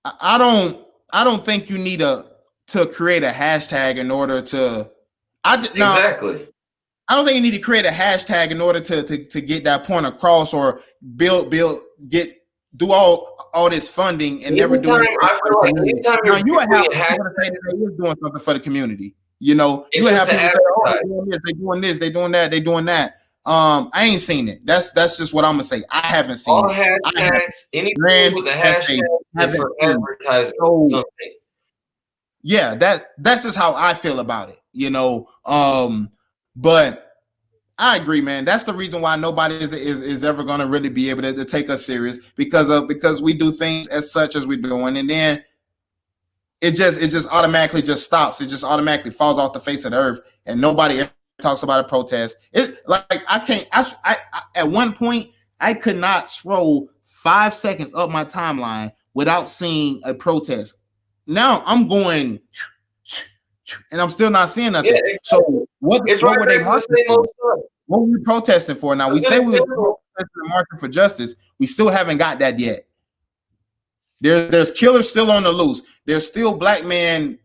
I don't think you need to create a hashtag in order to. Exactly. I don't think you need to create a hashtag in order to get that point across, or do all this funding and never do anything. I feel like anytime you would have people to say that they is doing something for the community. You know, you would have people say, "Oh, they're doing this, they're doing that, they're doing that." I ain't seen it. That's just what I'm gonna say. I haven't seen all it. Hashtags, anything with the hashtag is for advertising something. Yeah, that's just how I feel about it, you know. But I agree, man. That's the reason why nobody is ever gonna really be able to take us serious, because we do things as such as we're doing, and then it just automatically just stops. It just automatically falls off the face of the earth, and nobody ever talks about a protest. It's like I at one point I could not scroll 5 seconds up my timeline without seeing a protest. Now I'm going and I'm still not seeing nothing. Yeah, so what were they marching for? What were we protesting for? Now we say we were protesting and marching for justice. We still haven't got that yet. There's killers still on the loose. There's still black man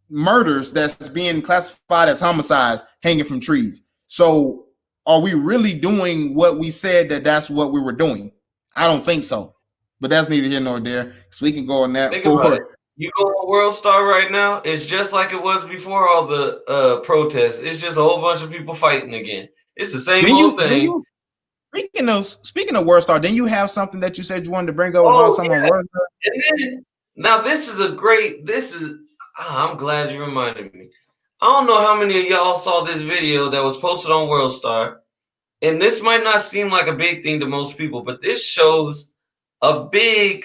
murders that's being classified as homicides hanging from trees. So are we really doing what we said that's what we were doing? I don't think so. But that's neither here nor there. So we can go on that forward. You go on World Star right now, it's just like it was before all the protests. It's just a whole bunch of people fighting again. It's the same old thing. Speaking of World Star, then you have something that you said you wanted to bring up about someone World Star? And then, now I'm glad you reminded me. I don't know how many of y'all saw this video that was posted on World Star, and this might not seem like a big thing to most people, but this shows a big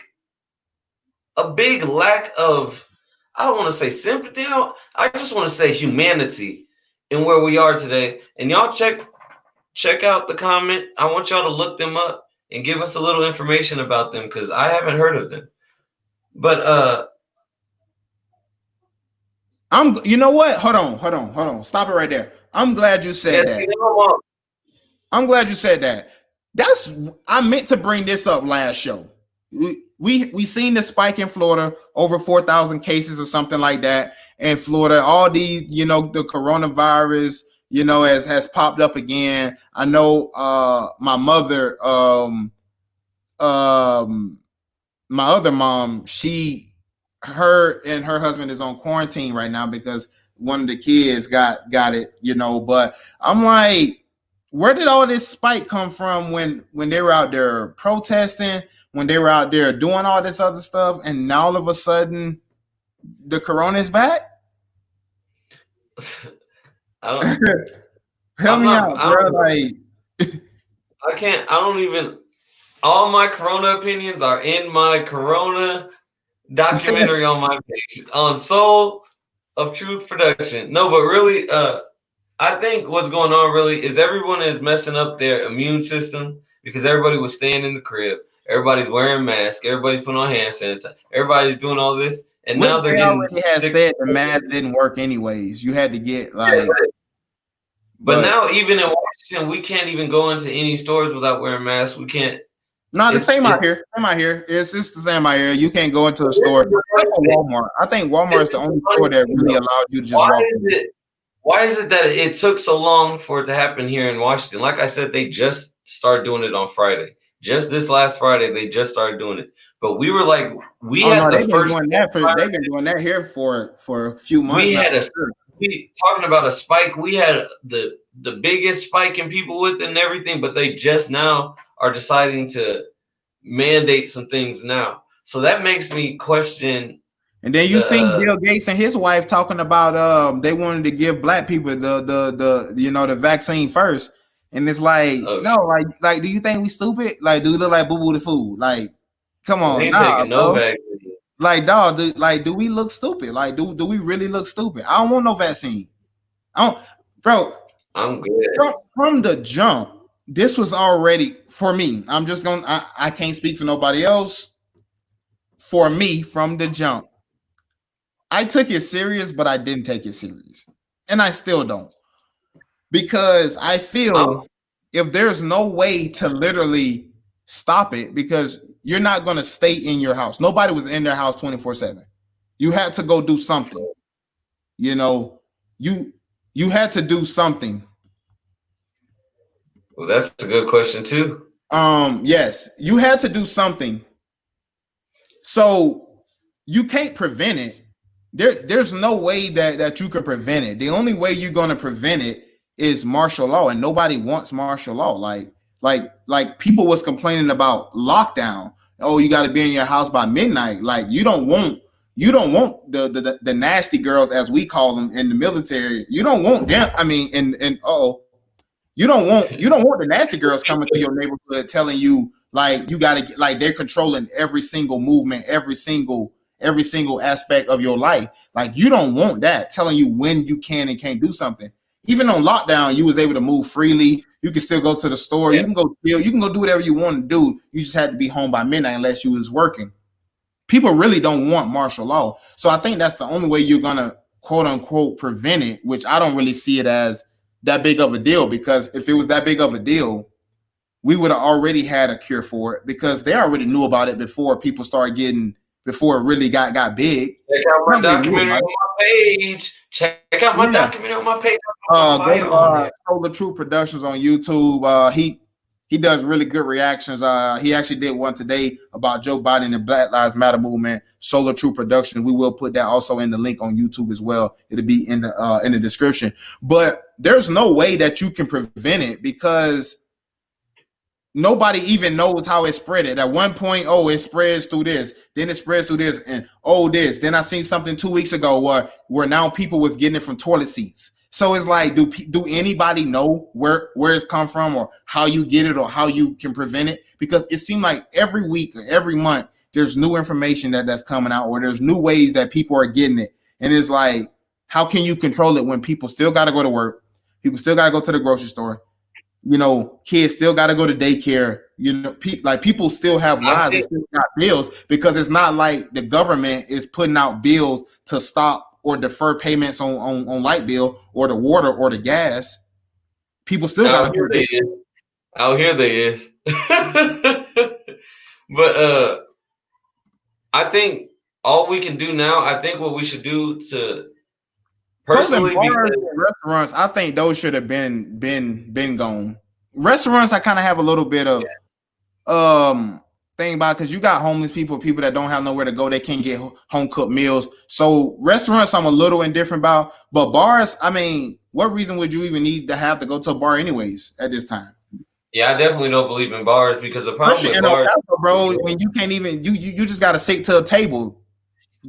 lack of, I don't want to say sympathy, I just want to say humanity in where we are today. And y'all check out the comment. I want y'all to look them up and give us a little information about them, because I haven't heard of them. But you know what? Hold on. Stop it right there. I'm glad you said that. I'm glad you said that. I meant to bring this up last show. We seen the spike in Florida, over 4,000 cases or something like that in Florida. All these, you know, the coronavirus, you know, has popped up again. I know my mother, my other mom, her and her husband is on quarantine right now because one of the kids got it, you know. But I'm like, where did all this spike come from when they were out there protesting, when they were out there doing all this other stuff, and now all of a sudden the corona is back? Help me out, bro. Like, I don't even. All my corona opinions are in my corona documentary on my page on Soul of Truth Production. No, but really, I think what's going on really is everyone is messing up their immune system, because everybody was staying in the crib. Everybody's wearing masks. Everybody's putting on hand sanitizer. Everybody's doing all this, and now they're getting already had said the mask didn't work anyways. You had to get like. Yeah, but now even in Washington, we can't even go into any stores without wearing masks. We can't. No, the same out here. It's the same out here. You can't go into a store except for Walmart. I think Walmart is the only store that really allows you to just walk in. Why is it that it took so long for it to happen here in Washington? Like I said, they just started doing it on Friday. Just this last Friday, they just started doing it. But we were like, we Oh had no, the they've been first. doing that for they've been doing that here for a few months We now. had we talking about a spike. We had the biggest spike in people with it and everything, but they just now are deciding to mandate some things now. So that makes me question. And then you seen Bill Gates and his wife talking about they wanted to give black people the the vaccine first. And it's like, no, like do you think we stupid? Like, do we look like Boo Boo the Fool? Like, come on, ain't taking no vaccine. Like, dog, do we look stupid? Like, do we really look stupid? I don't want no vaccine. Bro. I'm good. From the jump, this was already for me. I'm just gonna I can't speak for nobody else. For me, from the jump, I took it serious, but I didn't take it serious. And I still don't. Because I feel if there's no way to literally stop it, because you're not going to stay in your house. Nobody was in their house 24/7. You had to go do something. You know, you had to do something. Well, that's a good question too. Yes, you had to do something. So you can't prevent it. There's no way that you can prevent it. The only way you're going to prevent it is martial law, and nobody wants martial law. Like people was complaining about lockdown. Oh, you got to be in your house by midnight. Like you don't want the nasty girls, as we call them in the military. You don't want them. I mean, you don't want the nasty girls coming to your neighborhood telling you like you got to like they're controlling every single movement, every single aspect of your life. Like you don't want that telling you when you can and can't do something. Even on lockdown, you was able to move freely. You can still go to the store. Yeah. You can go chill. You can go do whatever you want to do. You just had to be home by midnight unless you was working. People really don't want martial law. So I think that's the only way you're going to quote unquote prevent it, which I don't really see it as that big of a deal, because if it was that big of a deal, we would have already had a cure for it, because they already knew about it before people started before it really got big. Check out my documentary on my page. Check out my documentary on my page. Solar Truth Productions on YouTube. He does really good reactions. He actually did one today about Joe Biden and the Black Lives Matter movement. Solar Truth Productions. We will put that also in the link on YouTube as well. It'll be in the description. But there's no way that you can prevent it, because nobody even knows how it spread it. At one point, it spreads through this, then it spreads through this, and this. Then I seen something 2 weeks ago where now people was getting it from toilet seats. So it's like, do anybody know where it's come from, or how you get it, or how you can prevent it? Because it seemed like every week or every month there's new information that's coming out, or there's new ways that people are getting it. And it's like, how can you control it when people still got to go to work? People still got to go to the grocery store. You know, kids still got to go to daycare. You know, people still have lives. They still got bills, because it's not like the government is putting out bills to stop or defer payments on light bill or the water or the gas. People still got to do this. Out here they is. But I think all we can do now, I think what we should do to personally, restaurants, I think those should have been gone. Restaurants, I kind of have a little bit of thing about, because you got homeless people that don't have nowhere to go. They can't get home cooked meals. So restaurants, I'm a little indifferent about. But bars, I mean, what reason would you even need to have to go to a bar anyways at this time? Yeah, I definitely don't believe in bars, because the problem with bars, bro, when you can't even you just got to sit to a table.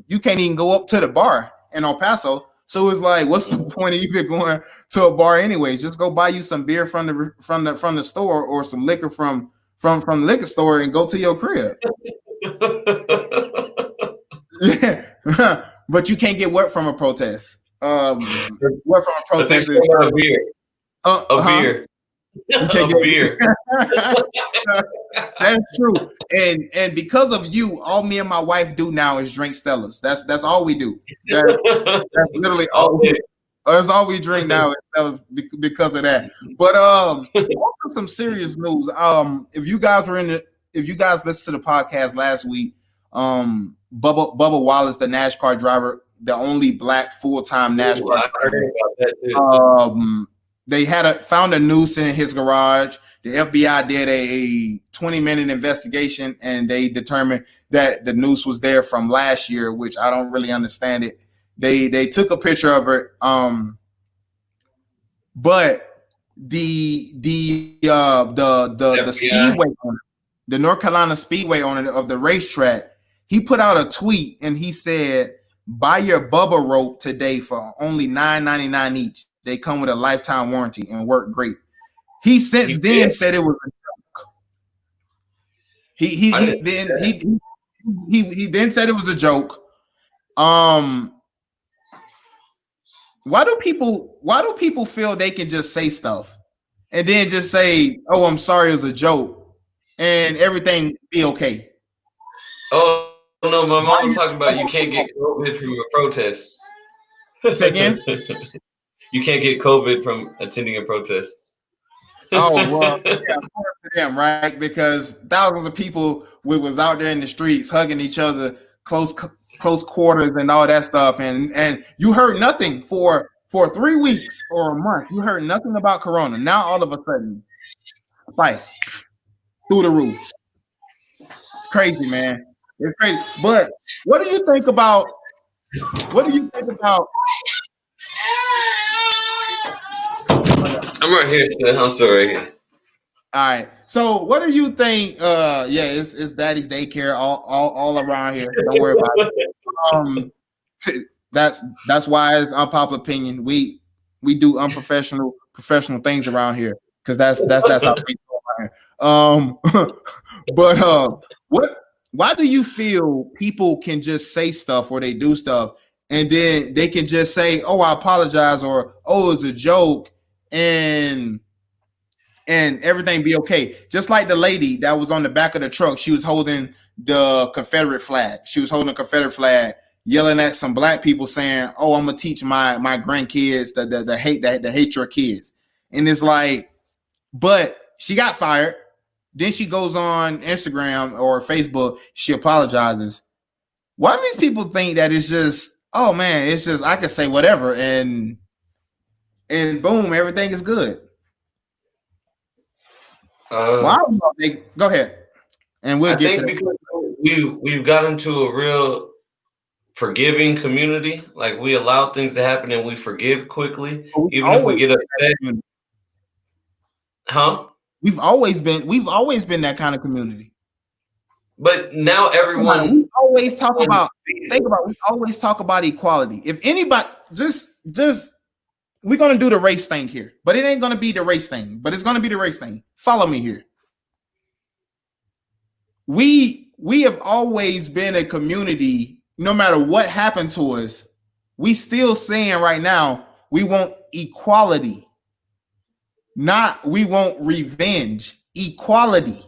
You can't even go up to the bar in El Paso. So it's like, what's the point of even going to a bar anyways? Just go buy you some beer from the store, or some liquor from the liquor store, and go to your crib. Yeah. But you can't get what from a protest? What from a protest is a beer. A beer. You can't get beer. That's true. And because of you, all me and my wife do now is drink Stellas. That's all we do. That's literally all we do. That's all we drink now is Stellas, because of that. But some serious news. If you guys listened to the podcast last week, Bubba Wallace, the NASCAR driver, the only black full-time NASCAR driver, they found a noose in his garage. the FBI did a 20-minute investigation, and they determined that the noose was there from last year, which I don't really understand it. They took a picture of it, but the speedway owner, the North Carolina Speedway owner of the racetrack, he put out a tweet and he said, "Buy your Bubba rope today for only $9.99 each. They come with a lifetime warranty and work great." He since then said it was a joke. He then said it was a joke. Why do people feel they can just say stuff and then just say, "Oh, I'm sorry, it was a joke," and everything be okay? Oh no, my mom was talking about you can't get COVID from a protest. Say again? You can't get COVID from attending a protest. Oh well, yeah, for them, right? Because thousands of people was out there in the streets hugging each other, close quarters, and all that stuff, and you heard nothing for 3 weeks or a month. You heard nothing about Corona. Now all of a sudden, spike through the roof. It's crazy, man. It's crazy. But what do you think about? I'm right here. I'm still right here. All right. So what do you think? It's Daddy's daycare all around here. Don't worry about it. That's why it's unpopular opinion. We do unprofessional professional things around here because that's how we go around here. But why do you feel people can just say stuff or they do stuff and then they can just say, "Oh, I apologize," or "Oh, it's a joke," and everything be okay? Just like the lady that was on the back of the truck, she was holding the Confederate flag. She was holding a Confederate flag, yelling at some black people, saying, "Oh, I'm gonna teach my grandkids the hate your kids." And it's like, but she got fired. Then she goes on Instagram or Facebook. She apologizes. Why do these people think that it's just, oh man, it's just I can say whatever and boom, everything is good? Wow, go ahead, and we'll get to that. Because we've gotten to a real forgiving community. Like we allow things to happen and we forgive quickly, even if we get upset. Huh? We've always been that kind of community. But now everyone we always talk about equality. If anybody just we're gonna do the race thing here, but it ain't gonna be the race thing, but it's gonna be the race thing. Follow me here. We have always been a community, no matter what happened to us, we still saying right now we want equality. Not we want revenge, equality.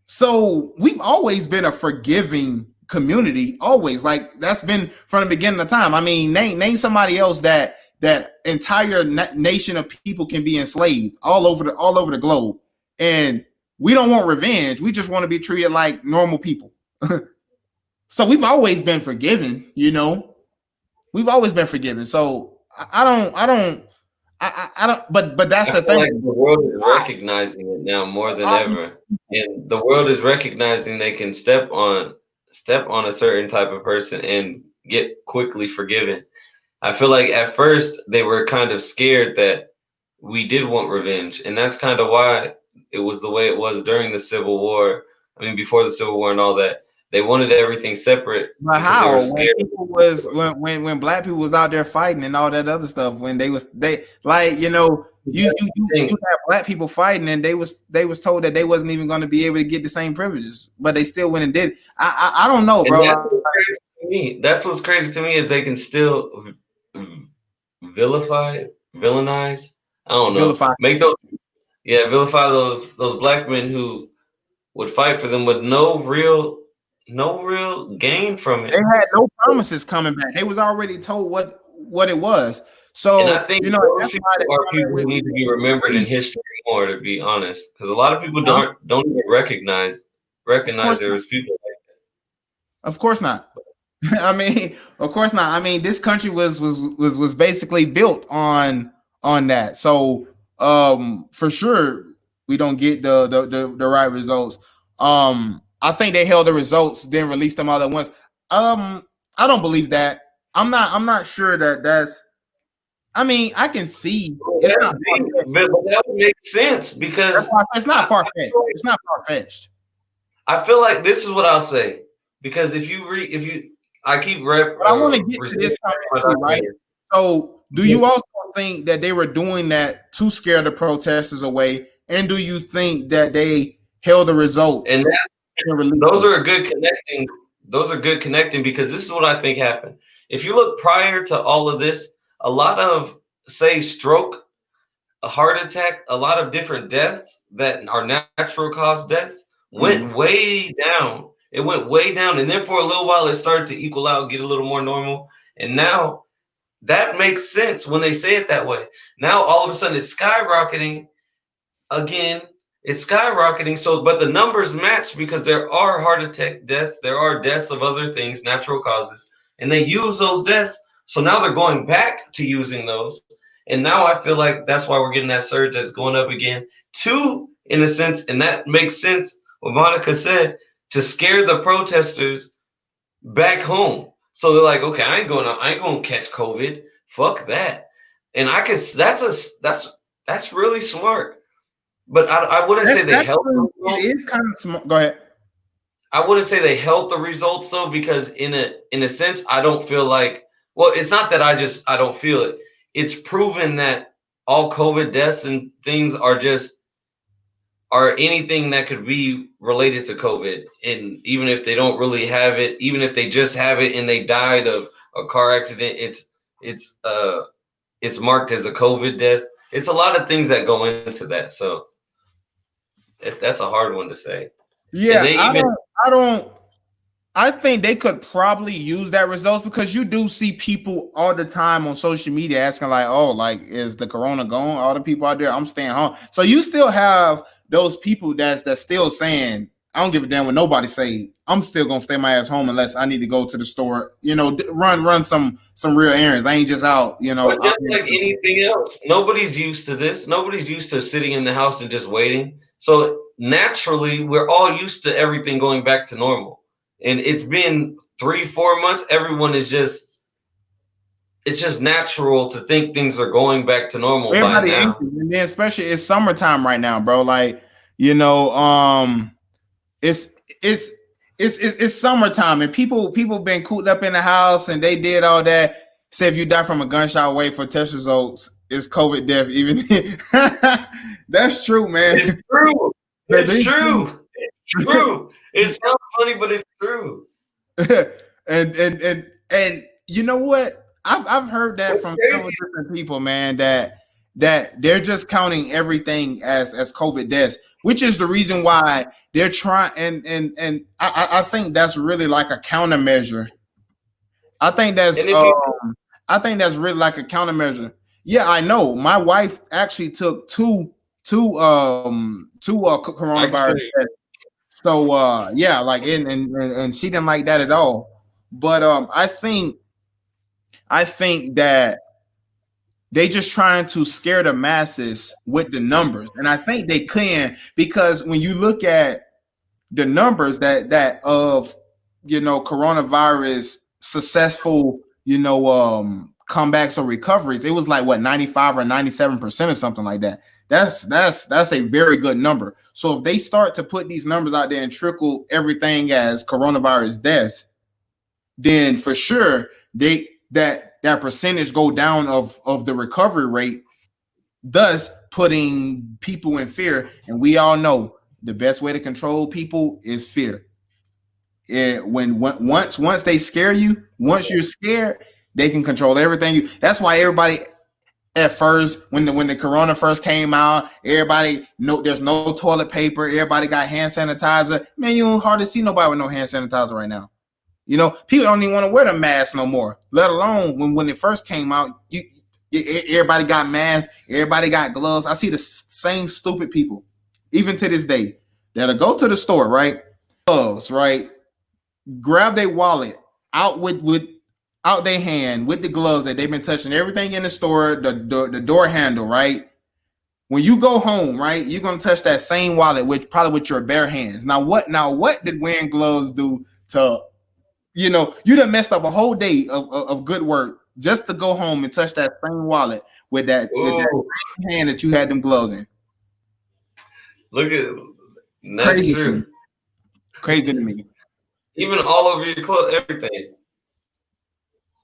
So we've always been a forgiving community, always. Like that's been from the beginning of time. I mean, name somebody else that entire nation of people can be enslaved all over the globe, and we don't want revenge. We just want to be treated like normal people. So we've always been forgiven, We've always been forgiven. So I don't. But that's the thing. Like the world is recognizing it now more than ever, and the world is recognizing they can step on a certain type of person and get quickly forgiven. I feel like at first they were kind of scared that we did want revenge, and that's kind of why it was the way it was during the Civil War. I mean, before the Civil War and all that. They wanted everything separate. But how? When black people was out there fighting and all that other stuff, when you have black people fighting and they was told that they wasn't even going to be able to get the same privileges, but they still went and did it. I don't know, bro. That's what's crazy to me is they can still villainize. I don't know. Vilify those black men who would fight for them with no real gain from it. They had no promises coming back. They was already told what it was. So and I think those people are people who need to be remembered in history more, to be honest, because a lot of people don't even recognize there was people like that. Of course not. I mean, of course not. I mean, this country was basically built on that. So for sure, we don't get the right results. I think they held the results, then released them all at once. I don't believe that. I'm not sure that that's. I mean, I can see it's not but that would make sense because it's not far fetched. It's not far fetched. I feel like this is what I'll say because if you I keep But I want to get to this comment, right? So, do you also think that they were doing that to scare the protesters away, and do you think that they held the results? And those are good connecting. Those are good connecting because this is what I think happened. If you look prior to all of this, a lot of say stroke, a heart attack, a lot of different deaths that are natural cause deaths went way down. It went way down, and then for a little while it started to equal out, get a little more normal, and now that makes sense when they say it that way. Now all of a sudden it's skyrocketing again. It's skyrocketing. So, but the numbers match because there are heart attack deaths, there are deaths of other things, natural causes, and they use those deaths. So now they're going back to using those. And now I feel like that's why we're getting that surge that's going up again. Two, in a sense, and that makes sense, what Monica said, to scare the protesters back home. So they're like, okay, I ain't gonna catch COVID. Fuck that. And I could that's really smart. But I wouldn't say they helped. It is kind of smart. Go ahead. I wouldn't say they helped the results though, because in a sense, I don't feel like. Well, it's not that I don't feel it. It's proven that all COVID deaths and things are anything that could be related to COVID. And even if they don't really have it, even if they just have it and they died of a car accident, it's marked as a COVID death. It's a lot of things that go into that. So that's a hard one to say. Yeah, I think they could probably use that results because you do see people all the time on social media asking like, oh, like, is the corona gone? All the people out there, I'm staying home. So you still have those people that's still saying, I don't give a damn what nobody say. I'm still gonna stay my ass home unless I need to go to the store, run some real errands. I ain't just out, But just like anything else, nobody's used to this. Nobody's used to sitting in the house and just waiting. So naturally, we're all used to everything going back to normal. And it's been 3-4 months. Everyone is it's just natural to think things are going back to normal by now. And then especially it's summertime right now, bro. Like, it's summertime and people been cooped up in the house and they did all that. Say if you die from a gunshot away for test results, it's COVID death. Even that's true, man. It's true. It's true. It's true. It sounds funny, but it's true. and you know what? I've heard that from several different people, man, that they're just counting everything as COVID deaths, which is the reason why they're trying. And I think that's really like a countermeasure. I think that's really like a countermeasure. Yeah, I know. My wife actually took two coronavirus tests. So yeah, like and she didn't like that at all. But I think that they just trying to scare the masses with the numbers, and I think they can, because when you look at the numbers that of coronavirus successful comebacks or recoveries, it was like what 95 or 97% or something like that. That's a very good number. So if they start to put these numbers out there and trickle everything as coronavirus deaths, then for sure that percentage go down of the recovery rate, thus putting people in fear. And we all know the best way to control people is fear. Once they scare you, once you're scared, they can control everything. That's why everybody at first, when the corona first came out, everybody there's no toilet paper, everybody got hand sanitizer. Man, you don't hardly see nobody with no hand sanitizer right now. People don't even want to wear the mask no more, let alone when it first came out. Everybody got masks, everybody got gloves. I see the same stupid people, even to this day, that'll go to the store, right? Gloves, right? Grab their wallet out out their hand with the gloves that they've been touching everything in the store, the door handle, right? when you go home, right, you're gonna touch that same wallet with your bare hands. Now what did wearing gloves do to, you done messed up a whole day of good work just to go home and touch that same wallet with that same hand that you had them gloves in. Look at that's Crazy true. Crazy to me. Even all over your clothes, everything.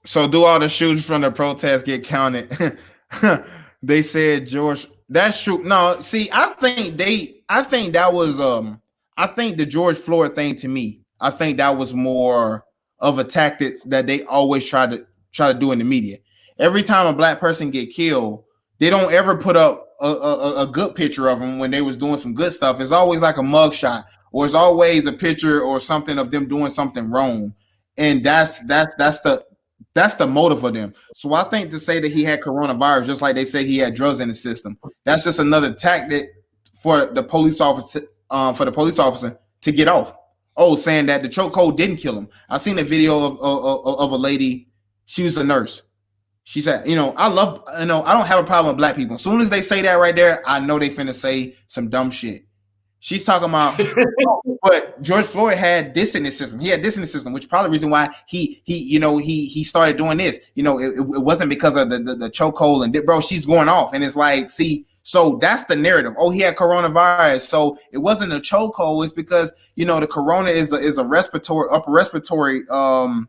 So do all the shootings from the protests get counted? They said George. That's true. No, see, I think that was I think the George Floyd thing, to me, I think that was more of a tactics that they always try to do in the media. Every time a black person get killed, they don't ever put up a good picture of them when they was doing some good stuff. It's always like a mugshot, or it's always a picture or something of them doing something wrong, and that's the motive for them. So I think to say that he had coronavirus, just like they say he had drugs in the system, that's just another tactic for the police officer to get off. Oh, saying that the chokehold didn't kill him. I seen a video of a lady. She was a nurse. She said, I don't have a problem with black people. As soon as they say that right there, I know they finna say some dumb shit. She's talking about, but George Floyd had this in his system. He had this in his system, which is probably the reason why he started doing this. It wasn't because of the chokehold and bro, she's going off, and it's like, see, so that's the narrative. Oh, he had coronavirus, so it wasn't a chokehold. It's because the corona is a upper respiratory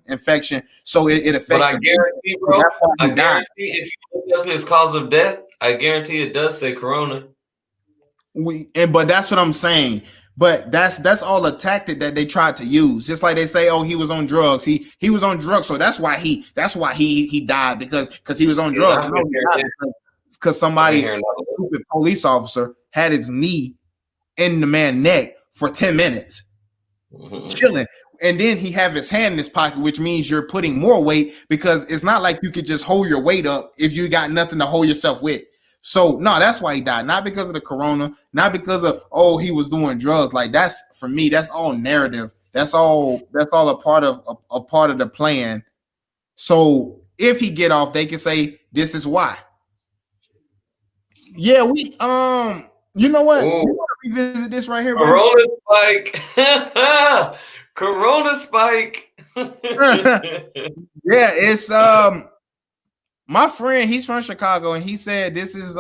infection, so it affects. But I guarantee, bro, if you look up his cause of death, I guarantee it does say corona. But that's what I'm saying. But that's all a tactic that they tried to use. Just like they say, oh, he was on drugs. He was on drugs, so that's why he died because he was on drugs. Because somebody, stupid police officer, had his knee in the man's neck for 10 minutes, chilling. And then he have his hand in his pocket, which means you're putting more weight, because it's not like you could just hold your weight up if you got nothing to hold yourself with. So no, that's why he died. Not because of the corona, not because of, oh, he was doing drugs. Like, that's, for me, that's all narrative. That's all a part of the plan. So if he get off, they can say this is why. Yeah, we you know what? We revisit this right here. Corona spike. Corona spike. Yeah, it's my friend, he's from Chicago, and he said this is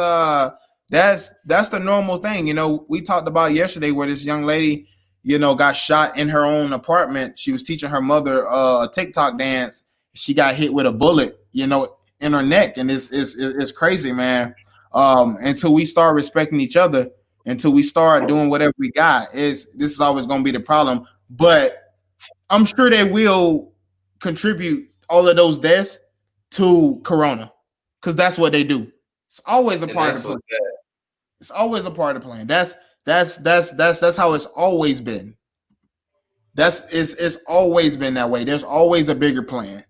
that's the normal thing. We talked about yesterday where this young lady, got shot in her own apartment. She was teaching her mother a TikTok dance. She got hit with a bullet, in her neck, and it's crazy, man. Until we start respecting each other, until we start doing whatever we got, this is always going to be the problem. But I'm sure they will contribute all of those deaths to corona, because that's what they do. It's always a part of the plan. It's always a part of the plan. That's how it's always been. It's always been that way. There's always a bigger plan.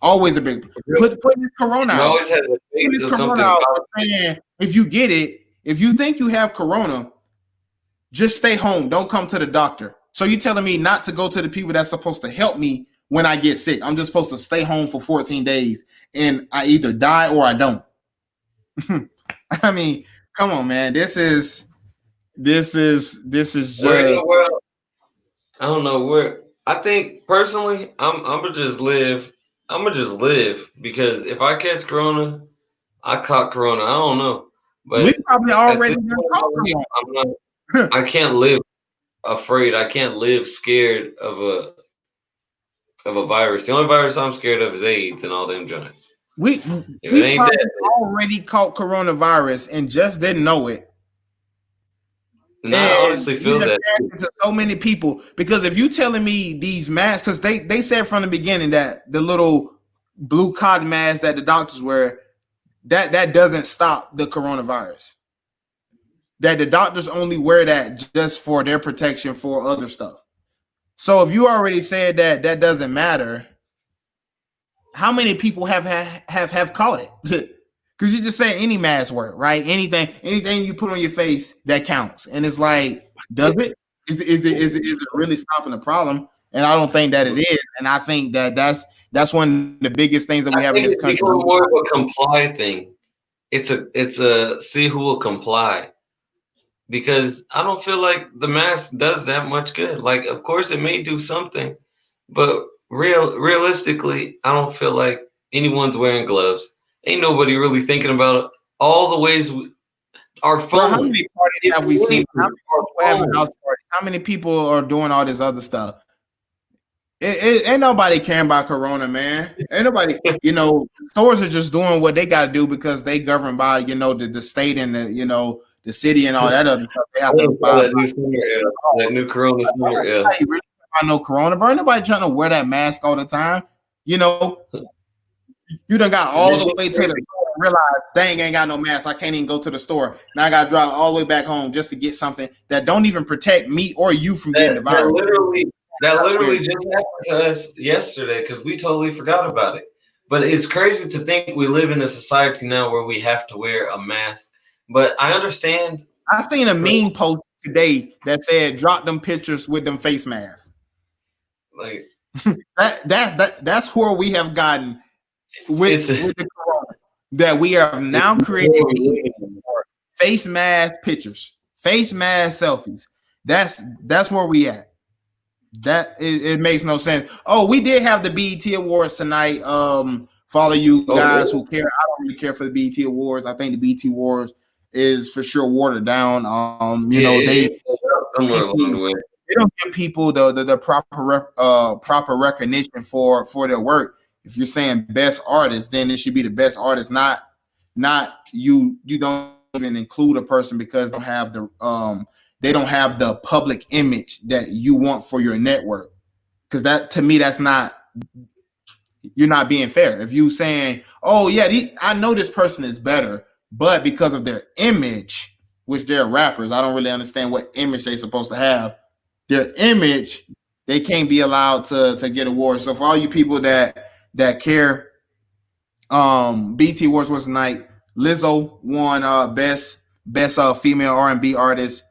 Always a big put this corona out. Always has a this corona out, saying, if you get it, if you think you have corona, just stay home. Don't come to the doctor. So you're telling me not to go to the people that's supposed to help me when I get sick. I'm just supposed to stay home for 14 days, and I either die or I don't. I mean, come on, man. This is just. I don't know where. I think personally, I'm gonna just live. I'm gonna just live, because if I catch corona, I caught corona. I don't know, but we probably already I can't live afraid. I can't live scared of a virus. The only virus I'm scared of is AIDS and all them joints. We already caught coronavirus and just didn't know it. And I honestly feel that to so many people, because if you telling me these masks, because they said from the beginning that the little blue cotton masks that the doctors wear, that doesn't stop the coronavirus. That the doctors only wear that just for their protection for other stuff. So if you already said that doesn't matter, how many people have caught it? Because you just say any mask work, right? Anything you put on your face that counts, and it's like, does it? Is it really stopping the problem? And I don't think that it is. And I think that's one of the biggest things that we have in this country. It's more of a comply thing. it's a see who will comply, because I don't feel like the mask does that much good. Like, of course, it may do something, but realistically, I don't feel like anyone's wearing gloves. Ain't nobody really thinking about all the ways our Bro, how phone. many parties If have we seen? anything, How many our people having phone. house parties? How many people are doing all this other stuff? Ain't nobody caring about Corona, man. Ain't nobody, stores are just doing what they got to do because they govern by, the state and the city and all that other stuff. They have I to didn't call abide that new summer air, that new Corona summer air. Nobody really about no Corona, bro. Nobody trying to wear that mask all the time. You done got all the way to the store and realize, dang, ain't got no mask. I can't even go to the store. Now I got to drive all the way back home just to get something that don't even protect me or you from getting the That, that virus. literally that literally Weird. just happened to us yesterday because we totally forgot about it. But it's crazy to think we live in a society now where we have to wear a mask. But I understand. I seen a meme post today that said, "Drop them pictures with them face masks." Like, That's where we have gotten with it's the Corona. That we have now created face mask pictures, face mask selfies. That's where we at. That it makes no sense. Oh, we did have the BET Awards tonight. For all of you guys who care, I don't really care for the BET Awards. I think the BET Awards is for sure watered down. They somewhere along the way. they don't give people the proper recognition for their work. If you're saying best artist, then it should be the best artist, not you. You don't even include a person because they don't have the public image that you want for your network. Because that, to me, that's not, you're not being fair. If you saying, oh yeah, I know this person is better, but because of their image, which they're rappers, I don't really understand what image they're supposed to have. Their image, they can't be allowed to get awards. So for all you people that care, BET Awards was tonight. Lizzo won best female R&B artist.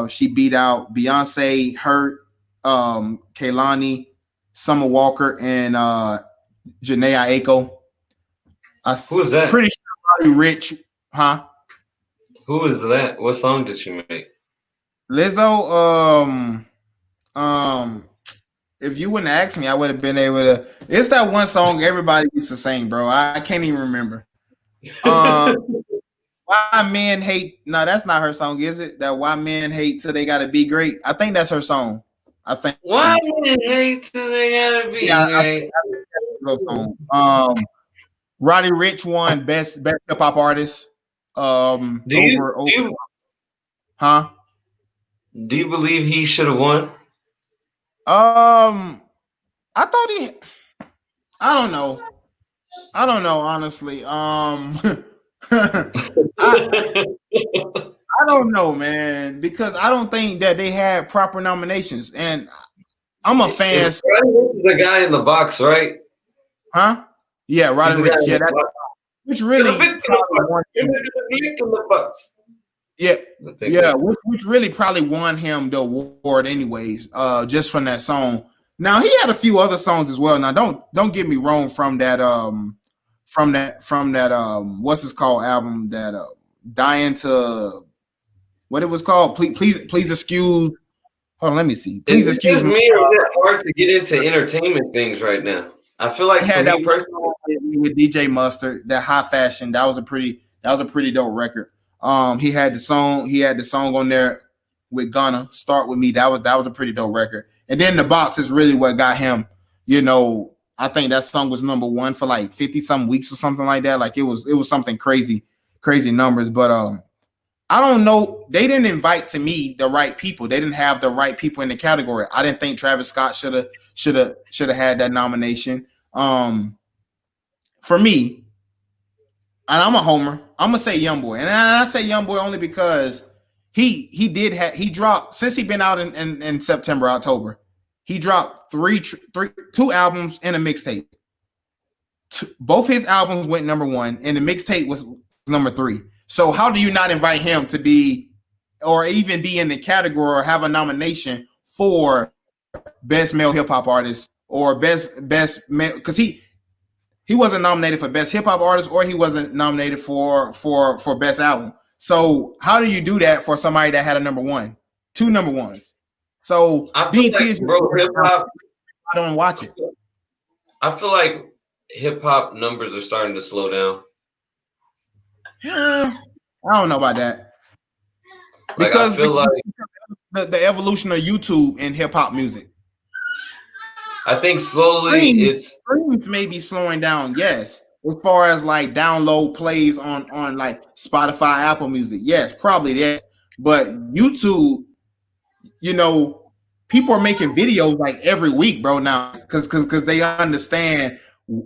She beat out Beyonce, Hurt, Kehlani, Summer Walker, and Janae Aiko. Who is that? Pretty sure Roddy Rich, huh? Who is that? What song did she make? Lizzo, if you wouldn't ask me, I would have been able to. It's that one song everybody used to sing, bro. I can't even remember. Why men hate? No, that's not her song, is it? That why men hate till they gotta be great. I think that's her song. I think. Why men hate till they gotta be great? Roddy Rich won best hip hop artist. Do you believe he should have won? I thought I don't know. Honestly. I don't know, man, because I don't think that they had proper nominations, and I'm a fan. The guy in the box, right? Huh? Yeah, Roddy Rich. Yeah, which really which really probably won him the award, anyways. Just from that song. Now he had a few other songs as well. Now don't get me wrong from that what's this called album that Dying to what it was called. Please excuse. Hold on, let me see. Please excuse me. It's hard to get into entertainment things right now. I feel like had that with DJ Mustard, that High Fashion. That was a pretty dope record. He had the song on there with Gunna, Start With Me. That was a pretty dope record. And then The Box is really what got him, I think that song was number one for like 50-some weeks or something like that. Like it was something crazy numbers. But I don't know. They didn't invite to me the right people. They didn't have the right people in the category. I didn't think Travis Scott should have had that nomination. For me, and I'm a homer, I'm gonna say YoungBoy, and I say YoungBoy only because he dropped, since he been out in September, October. He dropped two albums and a mixtape. Both his albums went number one, and the mixtape was number 3. So how do you not invite him to be, or even be in the category or have a nomination for best male hip hop artist or best male? Because He wasn't nominated for best hip hop artist, or he wasn't nominated for best album. So how do you do that for somebody that had a number one, 2 number ones? So I feel like, bro, hip hop. I don't watch it. I feel like hip hop numbers are starting to slow down. I don't know about that. Like, Because I feel like the evolution of YouTube and hip hop music. I think slowly streams may be slowing down, yes. As far as like download plays on like Spotify, Apple Music, yes, probably yes. But YouTube, you know, people are making videos like every week, bro. Now, because they understand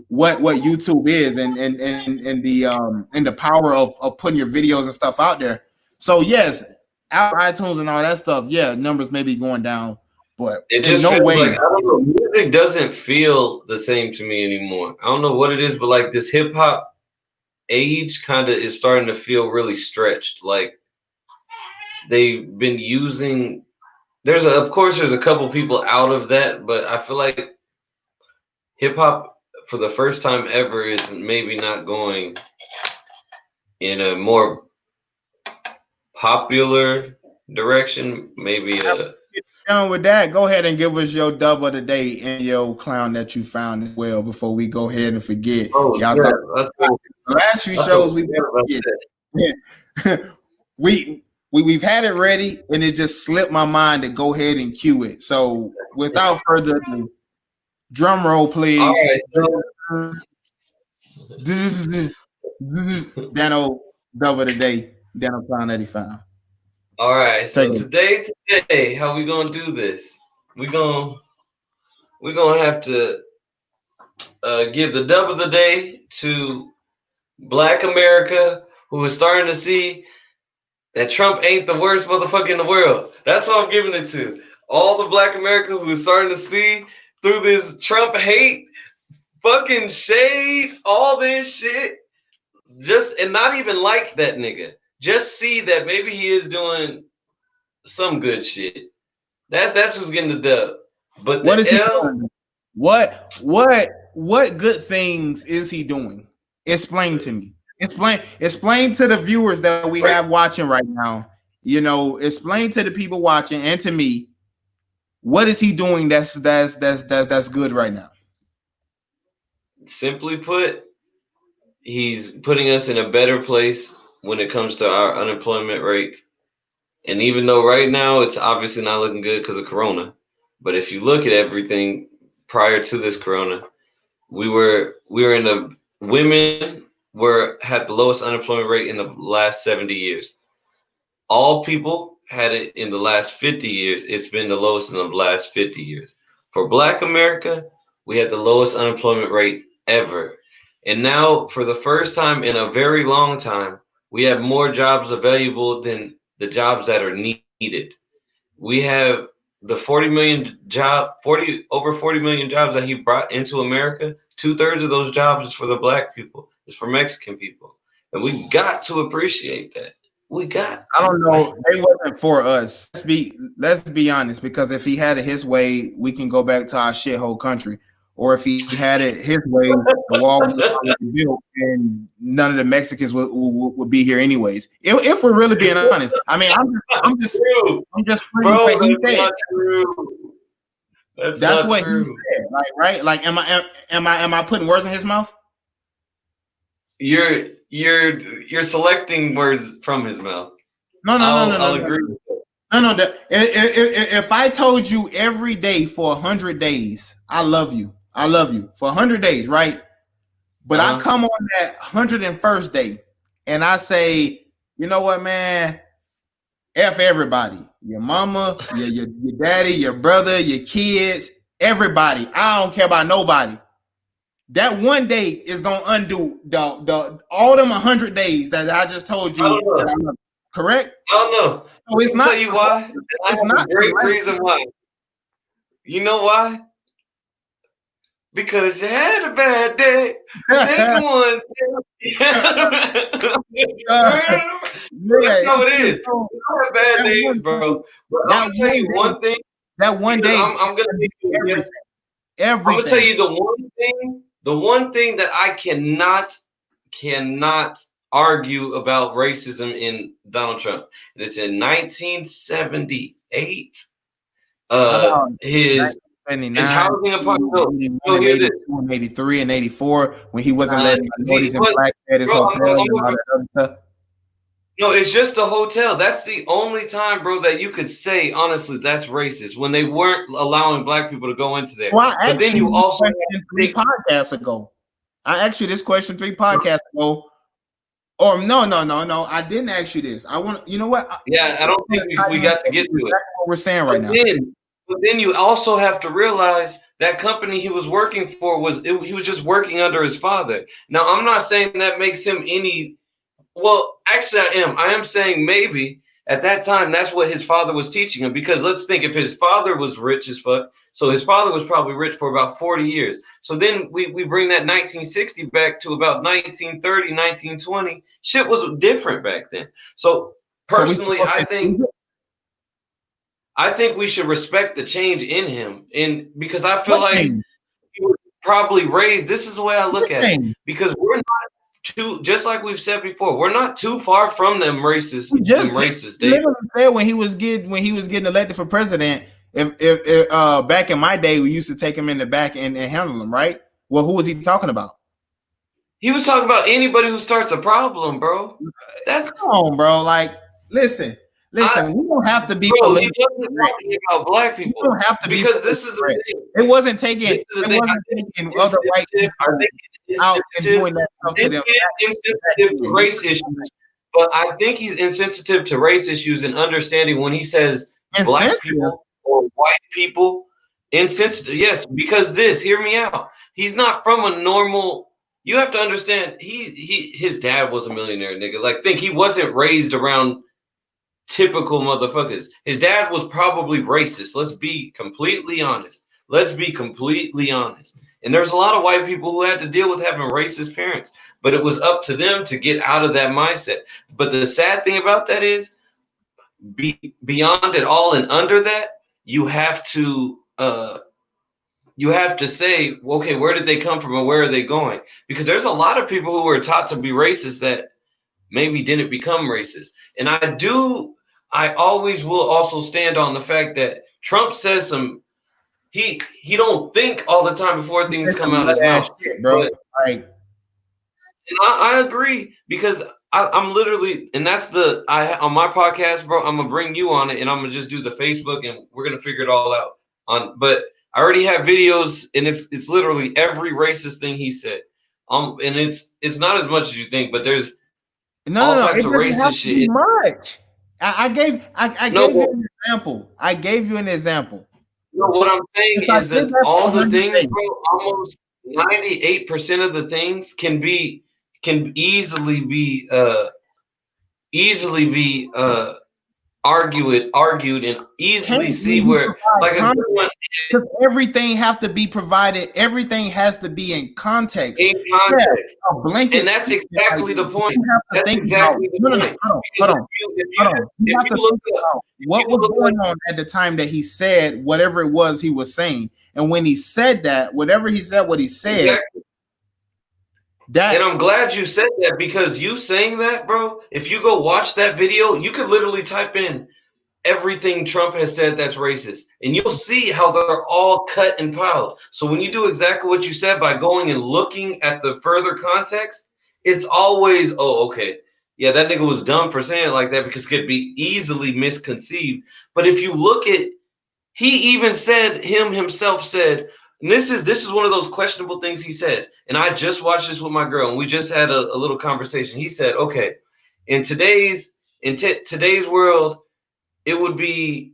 what YouTube is and the power of putting your videos and stuff out there. So yes, iTunes and all that stuff, yeah, numbers may be going down. But it just no way. Like, I don't know, music doesn't feel the same to me anymore. I don't know what it is, but like this hip hop age kind of is starting to feel really stretched. Like they've been using. Of course, there's a couple people out of that, but I feel like hip hop for the first time ever is maybe not going in a more popular direction. Maybe Done with that, go ahead and give us your dub of the day and your clown that you found as well before we go ahead and forget. Oh, y'all yeah, the last few shows we've had it ready and it just slipped my mind to go ahead and cue it. So without further ado, drum roll, please. All right, Dano dub of the day, Dano Clown 85. All right, so today, how we gonna do this? We're gonna have to give the dub of the day to Black America, who is starting to see that Trump ain't the worst motherfucker in the world. That's what I'm giving it to. All the Black America who is starting to see through this Trump hate, fucking shade, all this shit, and not even like that nigga. Just see that maybe he is doing some good shit. That's who's getting the dub. But what is he doing? What good things is he doing? Explain to me. Explain to the viewers that we have watching right now. You know, explain to the people watching and to me, what is he doing that's good right now? Simply put, he's putting us in a better place when it comes to our unemployment rate. And even though right now it's obviously not looking good because of Corona, but if you look at everything prior to this Corona, we were in the women had the lowest unemployment rate in the last 70 years. All people had it in the last 50 years. It's been the lowest in the last 50 years. For Black America, we had the lowest unemployment rate ever. And now, for the first time in a very long time, we have more jobs available than the jobs that are needed. We have the over 40 million jobs that he brought into America. 2/3 of those jobs is for the Black people. It's for Mexican people. And we got to appreciate that. I don't know. It wasn't for us. Let's be honest, because if he had it his way, we can go back to our shithole country. Or if he had it his way, the wall would be built and none of the Mexicans would be here anyways. If we're really being honest, I mean, I'm just bro, what he said. Not true. That's what true. He said. Like, right? Like, am I putting words in his mouth? You're selecting words from his mouth. No. I'll agree. No. If I told you every day for 100 days, I love you for 100 days, right? But I come on that 101st day and I say, you know what, man? F everybody, your mama, your daddy, your brother, your kids, everybody. I don't care about nobody. That one day is gonna undo the all them 100 days that I just told you. That I love. Correct? I don't know. So it's not. Tell you why. It's not a great reason why. You know why? Because you had a bad day. Take one. That's how it is. You have bad days, bro. But I'm gonna tell you one thing. That one day, I'm gonna make you everything. I'm gonna tell you the one thing The one thing that I cannot argue about racism in Donald Trump, and it's in 1978. How about His 79, housing apartment. 81, No, and hear this. 82, and 83, and 84 when he wasn't letting minorities and but- blacks at his bro, hotel and all that other stuff. No, it's just a hotel. That's the only time, bro, that you could say honestly that's racist when they weren't allowing black people to go into there. Well, but then you also three podcasts ago. I asked you this question 3 podcasts ago. Or no, I didn't ask you this. I want, you know what? Yeah, I don't think we got to get to it. What we're saying right now. But then you also have to realize that company he was working for he was just working under his father. Now, I'm not saying that makes him any. Well, actually, I am saying maybe at that time that's what his father was teaching him. Because let's think, if his father was rich as fuck, so his father was probably rich for about 40 years. So then we bring that 1960 back to about 1930, 1920. Shit was different back then. So personally, I think we should respect the change in him, and because I feel like he was probably raised. This is the way I look at it, because we're not too, just like we've said before, we're not too far from them racist. Literally said when he was getting elected for president. If back in my day, we used to take him in the back and handle him, right? Well, who was he talking about? He was talking about anybody who starts a problem, bro. Come on, bro. Like, listen. We don't have to be political. He wasn't talking about black people. We don't have to because this is the thing. It wasn't taking other white people out and doing that stuff to them. He's insensitive to race issues, but I think he's insensitive to race issues and understanding when he says black people or white people. Insensitive, yes, because hear me out. He's not from a normal. You have to understand. His dad was a millionaire, nigga. Like, think he wasn't raised around typical motherfuckers. His dad was probably racist. Let's be completely honest. And there's a lot of white people who had to deal with having racist parents, but it was up to them to get out of that mindset. But the sad thing about that is, beyond it all and under that, you have to say, okay, where did they come from and where are they going? Because there's a lot of people who were taught to be racist that maybe didn't become racist. And I always will also stand on the fact that Trump says he don't think all the time before things come out of his mouth. Shit, bro. And I agree, because I'm literally, and that's on my podcast, bro, I'm gonna bring you on it and I'm gonna just do the Facebook and we're gonna figure it all out but I already have videos and it's literally every racist thing he said. And it's not as much as you think, but there's all types of racist shit. Much. I gave you an example. No, what I'm saying is that all the things, bro, almost 98% of the things can easily be argued and easily see where, like, everything have to be provided. Everything has to be in context. Yeah, a blanket, and that's exactly the point. That's exactly the point. Hold on. You have to look at what was going on at the time that he said whatever it was he was saying, and when he said that, whatever he said, what he said. Exactly. And I'm glad you said that, because you saying that, bro, if you go watch that video, you could literally type in everything Trump has said that's racist, and you'll see how they're all cut and piled. So when you do exactly what you said by going and looking at the further context, it's always, oh, okay, yeah, that nigga was dumb for saying it like that because it could be easily misconceived. But if you look at, he even said, himself said, and this is one of those questionable things he said. And I just watched this with my girl, and we just had a little conversation. He said, okay, in today's world, it would be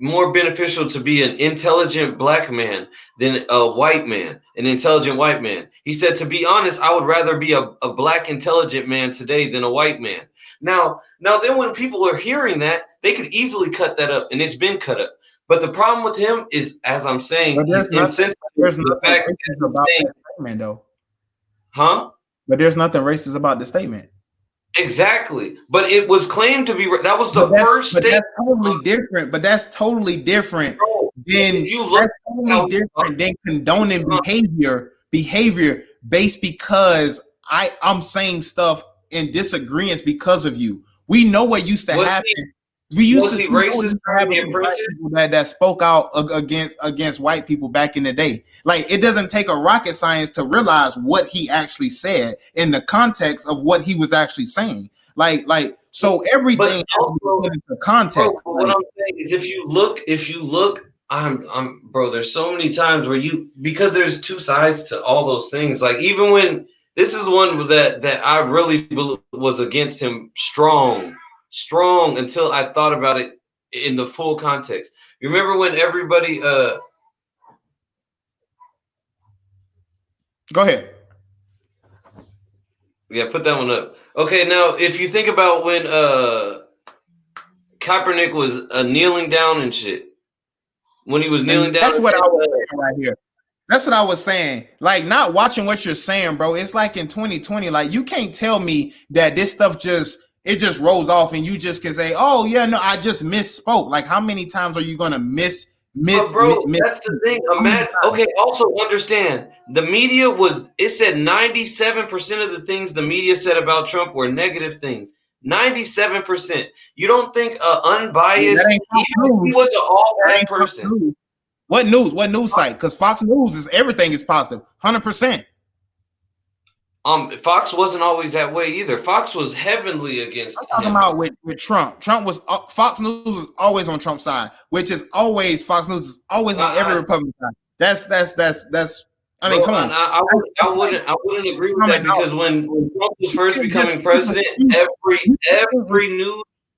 more beneficial to be an intelligent black man than a white man, an intelligent white man. He said, to be honest, I would rather be a black intelligent man today than a white man. Now then when people are hearing that, they could easily cut that up, and it's been cut up. But the problem with him is, as I'm saying, he's insensitive to the fact that he's saying, statement, though. Huh? But there's nothing racist about the statement. Exactly. But it was claimed to be, that was the first statement. That's totally different Bro, than condoning behavior based because I'm saying stuff in disagreement because of you. We know what used to happen. We used to racist that spoke out against white people back in the day. Like, it doesn't take a rocket science to realize what he actually said in the context of what he was actually saying. So everything also, into context. Bro, what I'm saying is, if you look, I'm bro. There's so many times where because there's two sides to all those things. Like, even when this is one that I really was against him strong until I thought about it in the full context. You remember when everybody go ahead. Yeah, put that one up. Okay, now if you think about when Kaepernick was kneeling down and shit. When he was kneeling down. That's what I was saying right here. That's what I was saying. Like, not watching what you're saying, bro. It's like in 2020, like, you can't tell me that this stuff just rolls off and you just can say, oh yeah, no, I just misspoke. Like, how many times are you gonna miss? That's the thing. Okay, also understand, the media it said 97% of the things the media said about Trump were negative things. 97%. You don't think unbiased, he was an all bad person. What news? What news site? Because Fox News is everything is positive, 100%. Fox wasn't always that way either. Fox was heavily against him. I'm talking about with Trump. Trump was Fox News was always on Trump's side, which is always Fox News is always on every Republican side. That's. I mean, come on. I wouldn't agree with that, because when Trump was first becoming president, every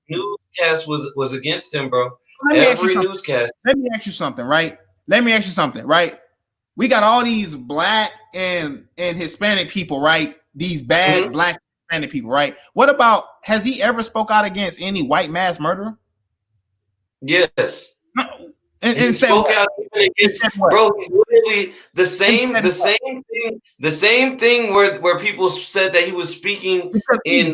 newscast was against him, bro. Every newscast. Let me ask you something, right? We got all these black and Hispanic people, right? These bad black Hispanic people, right? What about, has he ever spoke out against any white mass murderer? Yes. And spoke out against, bro, literally the same thing where people said that he was speaking in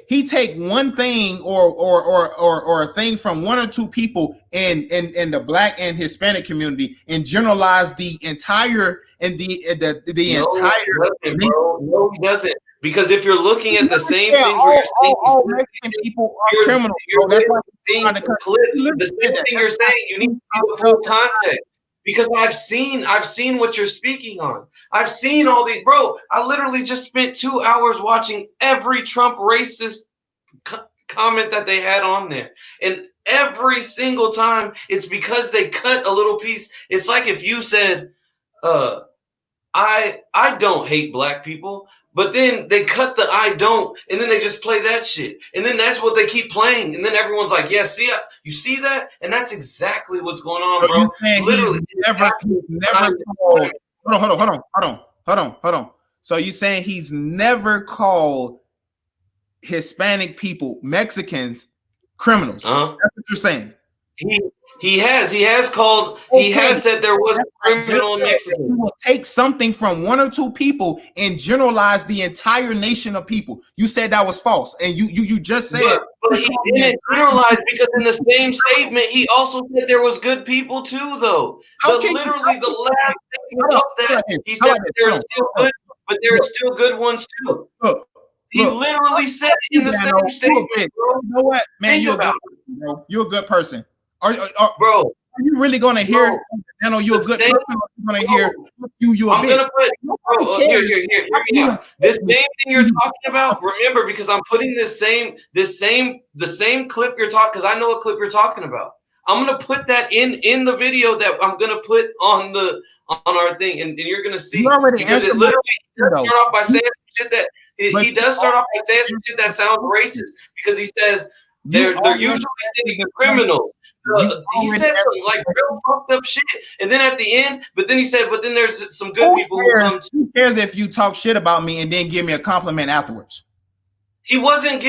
he take one thing or a thing from one or two people in the black and Hispanic community and generalize the entire entire. No, he doesn't. Because if you're looking at the same thing where you're saying all Mexican people are criminals, the same thing you're saying, you need to see the full context. Because I've seen what you're speaking on. I've seen all these, bro. I literally just spent 2 hours watching every Trump racist comment that they had on there, and every single time it's because they cut a little piece. It's like if you said, I don't hate black people. But then they cut the I don't, and then they just play that shit. And then that's what they keep playing. And then everyone's like, yeah, you see that? And that's exactly what's going on, bro. Literally. Hold on. So you saying he's never called Hispanic people, Mexicans, criminals? That's what you're saying. He has said there was a criminal in Mexico. He will take something from one or two people and generalize the entire nation of people. You said that was false, and you just said. But he didn't generalize, because in the same statement he also said there was good people too, though. Literally the last statement of that, he said there's still good, but there's still good ones too. He literally said it in the same statement, bro. You know what, man? You're a good person. Bro, are you really gonna hear? You're a good person. You're gonna hear you a bitch. Here, hear me out. This same thing you're talking about. Remember, because I'm putting the same clip you're talking. Because I know what clip you're talking about. I'm gonna put that in the video that I'm gonna put on our thing, and you're gonna see, because it literally does start off by saying some shit that he does start off by saying some shit that sounds racist, because he says they're usually sitting the criminals. He said some like real fucked up shit, and then at the end, but then he said, but then there's some good people who cares if you talk shit about me and then give me a compliment afterwards? He wasn't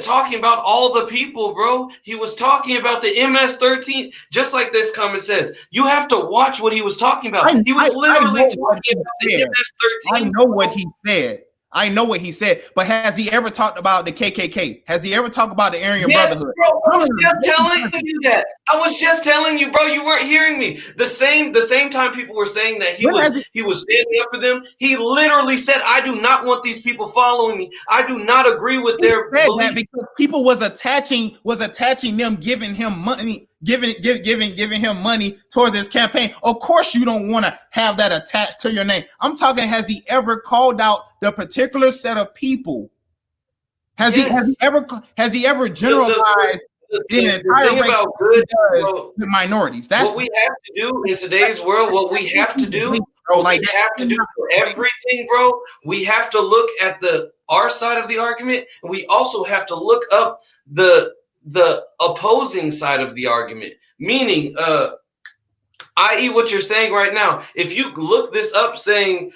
talking about all the people, bro. He was talking about the MS-13, just like this comment says. You have to watch what he was talking about. He was literally talking about the MS-13. I know what he said. I know what he said, but has he ever talked about the KKK? Has he ever talked about the Aryan Yes, Brotherhood? bro. I was just telling you that. I was just telling you, bro. You weren't hearing me. The same time people were saying that he was standing up for them. He literally said, "I do not want these people following me. I do not agree with their beliefs." Because people was attaching them, giving him money, giving him money towards his campaign. Of course, you don't want to have that attached to your name. I'm talking. Has he ever called out the particular set of people? Has he ever generalized the entire race about good, the minorities? That's what we have to do in today's world. What we have to do, bro, like we have to do for everything, bro. We have to look at our side of the argument, and we also have to look up the opposing side of the argument. Meaning, i.e., what you're saying right now. If you look this up, saying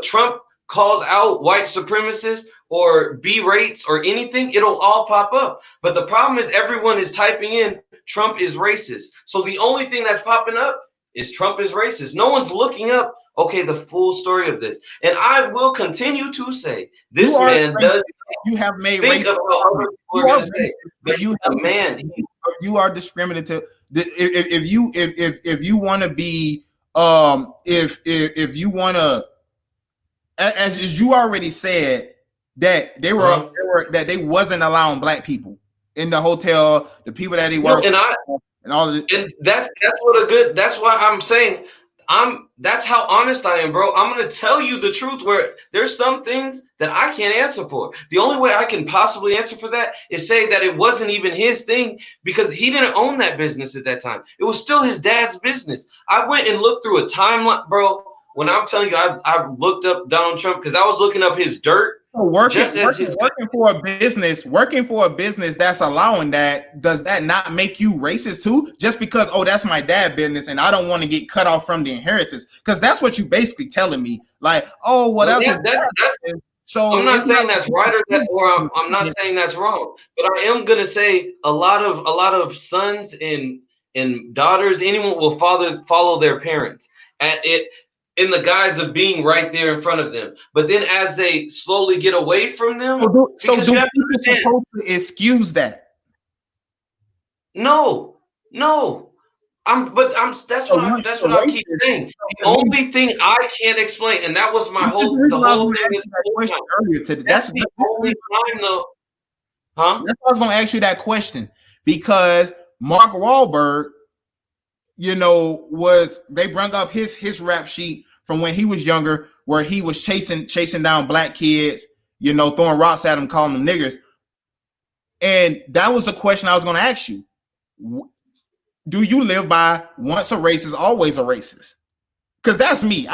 Trump calls out white supremacists or B rates or anything, it'll all pop up. But the problem is everyone is typing in Trump is racist. So the only thing that's popping up is Trump is racist. No one's looking up, okay, the full story of this. And I will continue to say, this man does. You have made think racist. of what other people are going to say. But you a man. You are discriminative. If you want to be, if you want to, as you already said, that they were that they wasn't allowing black people in the hotel, the people that they work, and all of it. And that's why I'm saying that's how honest I am, bro. I'm gonna tell you the truth where there's some things that I can't answer for. The only way I can possibly answer for that is say that it wasn't even his thing because he didn't own that business at that time. It was still his dad's business. I went and looked through a timeline, bro. When I'm telling you, I looked up Donald Trump because I was looking up his dirt. Working for a business that's allowing that, does that not make you racist too? Just because, that's my dad's business and I don't want to get cut off from the inheritance? Because that's what you basically telling me. Like, what else is so I'm not saying that's right or I'm not saying that's wrong, but I am gonna say a lot of sons and daughters, anyone will follow their parents at it in the guise of being right there in front of them. But then as they slowly get away from them, so do you supposed to excuse that? No. That's what I keep saying. The only thing I can't explain, and that was my whole thing. That's the only time though. Huh? That's why I was gonna ask you that question, because Mark Wahlberg, they brought up his rap sheet from when he was younger, where he was chasing down black kids, throwing rocks at them, calling them niggers. And that was the question I was going to ask you. Do you live by once a racist, always a racist? Because that's me.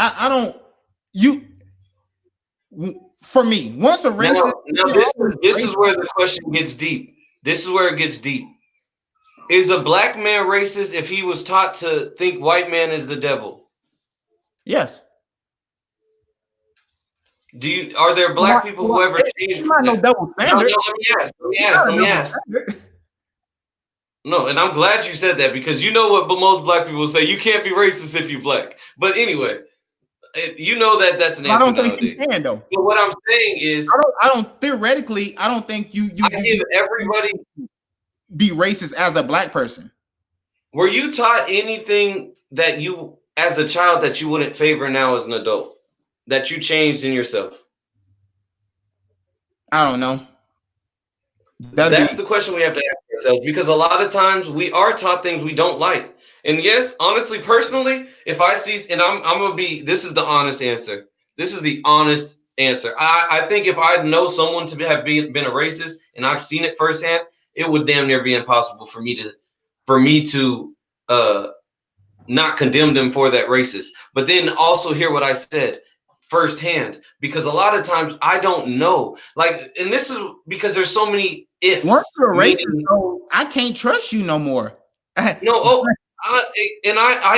For me, once a racist. Now this is where the question gets deep. This is where it gets deep. Is a black man racist if he was taught to think white man is the devil? Yes. Are there black people who ever changed? It's not no double standard. Let me ask. No, and I'm glad you said that because you know what most black people say. You can't be racist if you're black. But anyway, you know that's an answer. I don't think nowadays. you can though. But what I'm saying is, I don't theoretically. I don't think you give everybody be racist as a black person. Were you taught anything that you, as a child, that you wouldn't favor now as an adult? That you changed in yourself? I don't know. That's the question we have to ask ourselves, because a lot of times we are taught things we don't like. And yes, honestly, personally, if I see, and I'm gonna be, this is the honest answer. This is the honest answer. I think if I know someone to have been a racist and I've seen it firsthand, it would damn near be impossible for me to not condemn them for that racist. But then also hear what I said firsthand, because a lot of times I don't know. Like, and this is because there's so many ifs. Once you're a racist, I can't trust you no more. I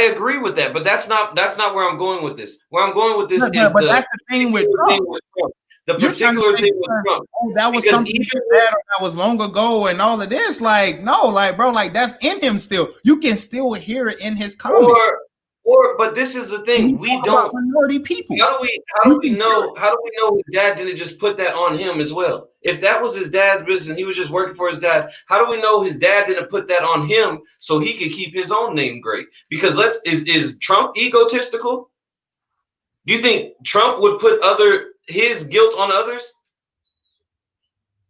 agree with that, but that's not where I'm going with this. Where I'm going with this is that's the thing with Trump. The particular thing with Trump. That was something that was long ago, and all of this. Like, no, like, bro, like that's in him still. You can still hear it in his comments. But this is the thing. We Talk don't. about minority people. How do we know his dad didn't just put that on him as well? If that was his dad's business and he was just working for his dad, how do we know his dad didn't put that on him so he could keep his own name great? Because is Trump egotistical? Do you think Trump would put his guilt on others?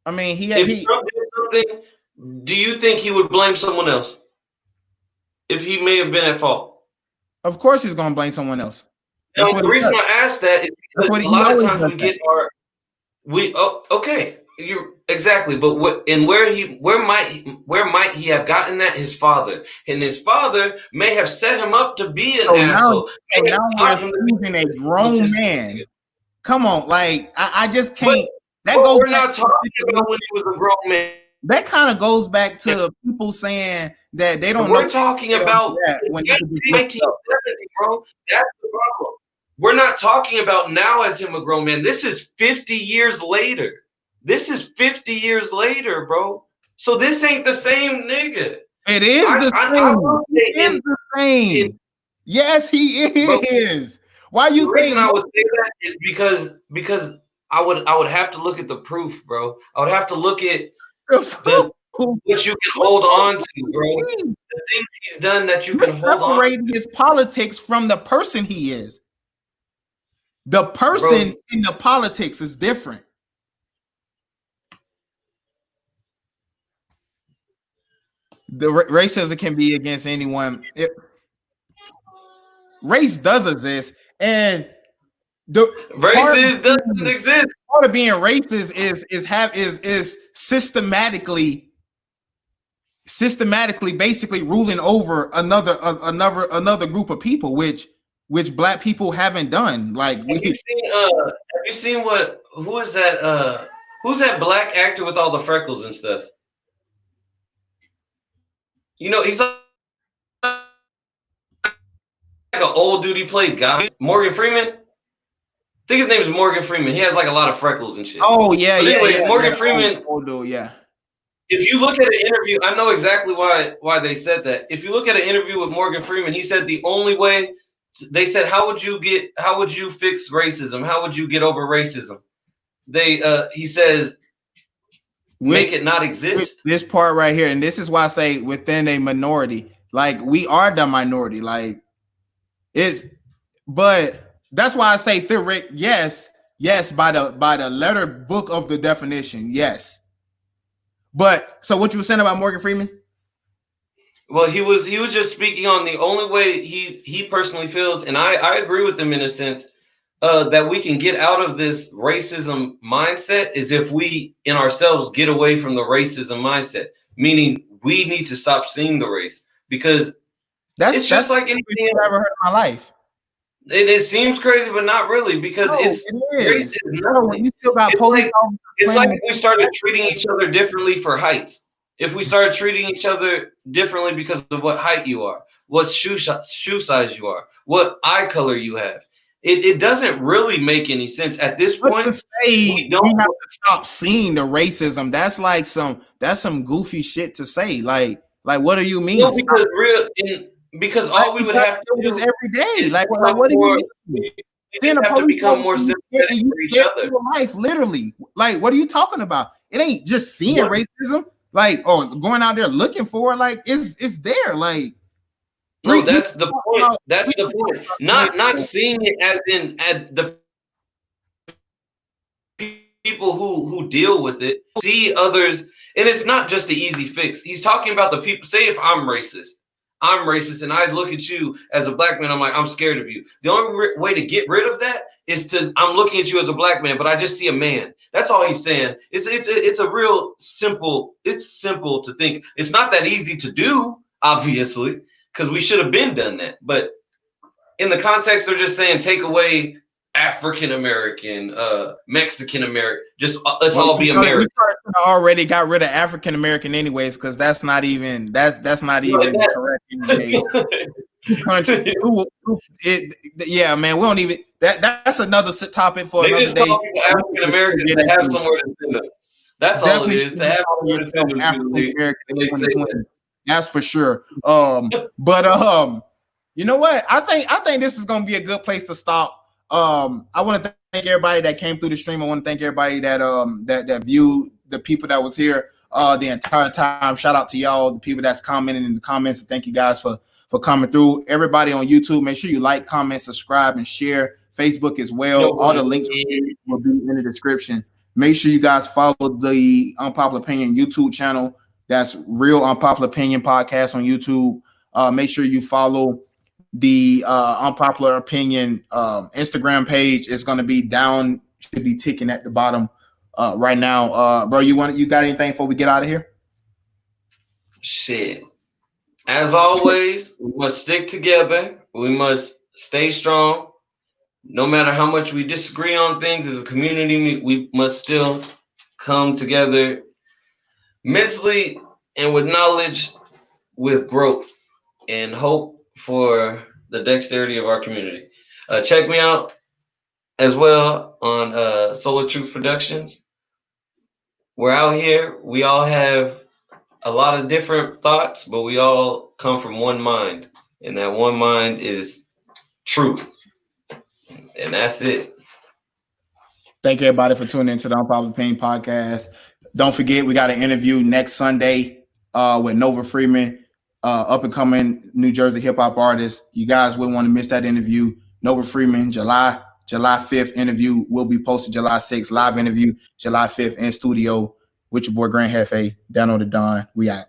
I mean, if Trump did something, do you think he would blame someone else if he may have been at fault? Of course, he's gonna blame someone else. Now, the reason I ask that is because a lot of times okay, you're exactly. But where might he have gotten that? His father, and his father may have set him up to be an asshole. Now we're using a grown man. Come on, like I just can't. We're not talking about when he was a grown man. That kind of goes back to people saying that they don't know. We're talking about 1970, bro. That's the problem. We're not talking about now as him a grown man. This is 50 years later. This is 50 years later, bro. So this ain't the same nigga. It is the same. Yes, he is. Why you think? The reason I would say that is because I would have to look at the proof, bro. I would have to look at what you can hold on to, bro. The things he's done that you can hold on to. His politics from the person he is. The person in the politics is different. The racism can be against anyone. Race does exist, and the racist doesn't exist. Part of being racist is systematically basically ruling over another group of people, which black people haven't done. Like, have you seen who's that black actor with all the freckles and stuff? You know, he's like an old dude. He played God. Morgan Freeman. I think his name is Morgan Freeman. He has like a lot of freckles and shit. Oh yeah, Morgan Freeman. Yeah. If you look at an interview, I know exactly why they said that. If you look at an interview with Morgan Freeman, he said the only way. They said, how would you fix racism? How would you get over racism? He says, make it not exist. This part right here, and this is why I say within a minority, like we are the minority, like but that's why I say yes, by the letter book of the definition, yes. But so what you were saying about Morgan Freeman? Well, he was just speaking on the only way he personally feels, and I agree with him in a sense, that we can get out of this racism mindset is if we in ourselves get away from the racism mindset, meaning we need to stop seeing the race, because it's just like anything I've ever heard in my life. It seems crazy, but not really, because race is nothing. It's like if we started treating each other differently for heights. If we started treating each other differently because of what height you are, what shoe size you are, what eye color you have, it doesn't really make any sense at this point. We have to stop seeing the racism. That's like some goofy shit to say. Like what do you mean? No, because all we would have to do every day. Like what do you mean? We have to become more sympathetic for each other. Life, literally. Like, what are you talking about? It ain't just seeing racism. Like, going out there looking for it, like it's there. Like, no, that's the point. That's the point. Not seeing it as in the people who deal with it, see others, and it's not just the easy fix. He's talking about the people. Say if I'm racist, and I look at you as a black man, I'm like, I'm scared of you. The only way to get rid of that is I'm looking at you as a black man, but I just see a man. That's all he's saying. It's a real simple. It's simple to think. It's not that easy to do, obviously, because we should have been done that. But in the context, they're just saying take away African American, Mexican American. Just let's all be American. We already got rid of African American anyways, because that's not even correct. Country. Yeah, man, we don't even. That's another topic for another day. African Americans to have somewhere to send them. That's all it is. To have somewhere to send them. That's for sure. But You know what? I think this is gonna be a good place to stop. I want to thank everybody that came through the stream. I want to thank everybody that that viewed, the people that was here the entire time. Shout out to y'all, the people that's commenting in the comments. Thank you guys for coming through. Everybody on YouTube, make sure you like, comment, subscribe, and share. Facebook as well. All the links will be in the description. Make sure you guys follow the Unpopular Opinion YouTube channel. That's Real Unpopular Opinion Podcast on YouTube. Make sure you follow the Unpopular Opinion Instagram page. It's going to be down, should be ticking at the bottom right now. Bro, you got anything before we get out of here? Shit. As always, we must stick together. We must stay strong. No matter how much we disagree on things as a community, we must still come together mentally and with knowledge, with growth and hope for the dexterity of our community. Check me out as well on Solar Truth Productions. We're out here. We all have a lot of different thoughts, but we all come from one mind. And that one mind is truth. And that's it. Thank you, everybody, for tuning into the Unpopular Opinion Podcast. Don't forget, we got an interview next Sunday with Nova Freeman, up-and-coming New Jersey hip-hop artist. You guys wouldn't want to miss that interview. Nova Freeman, July 5th interview will be posted July 6th. Live interview July 5th in studio with your boy Grand Hefe. Down on the Don. We out.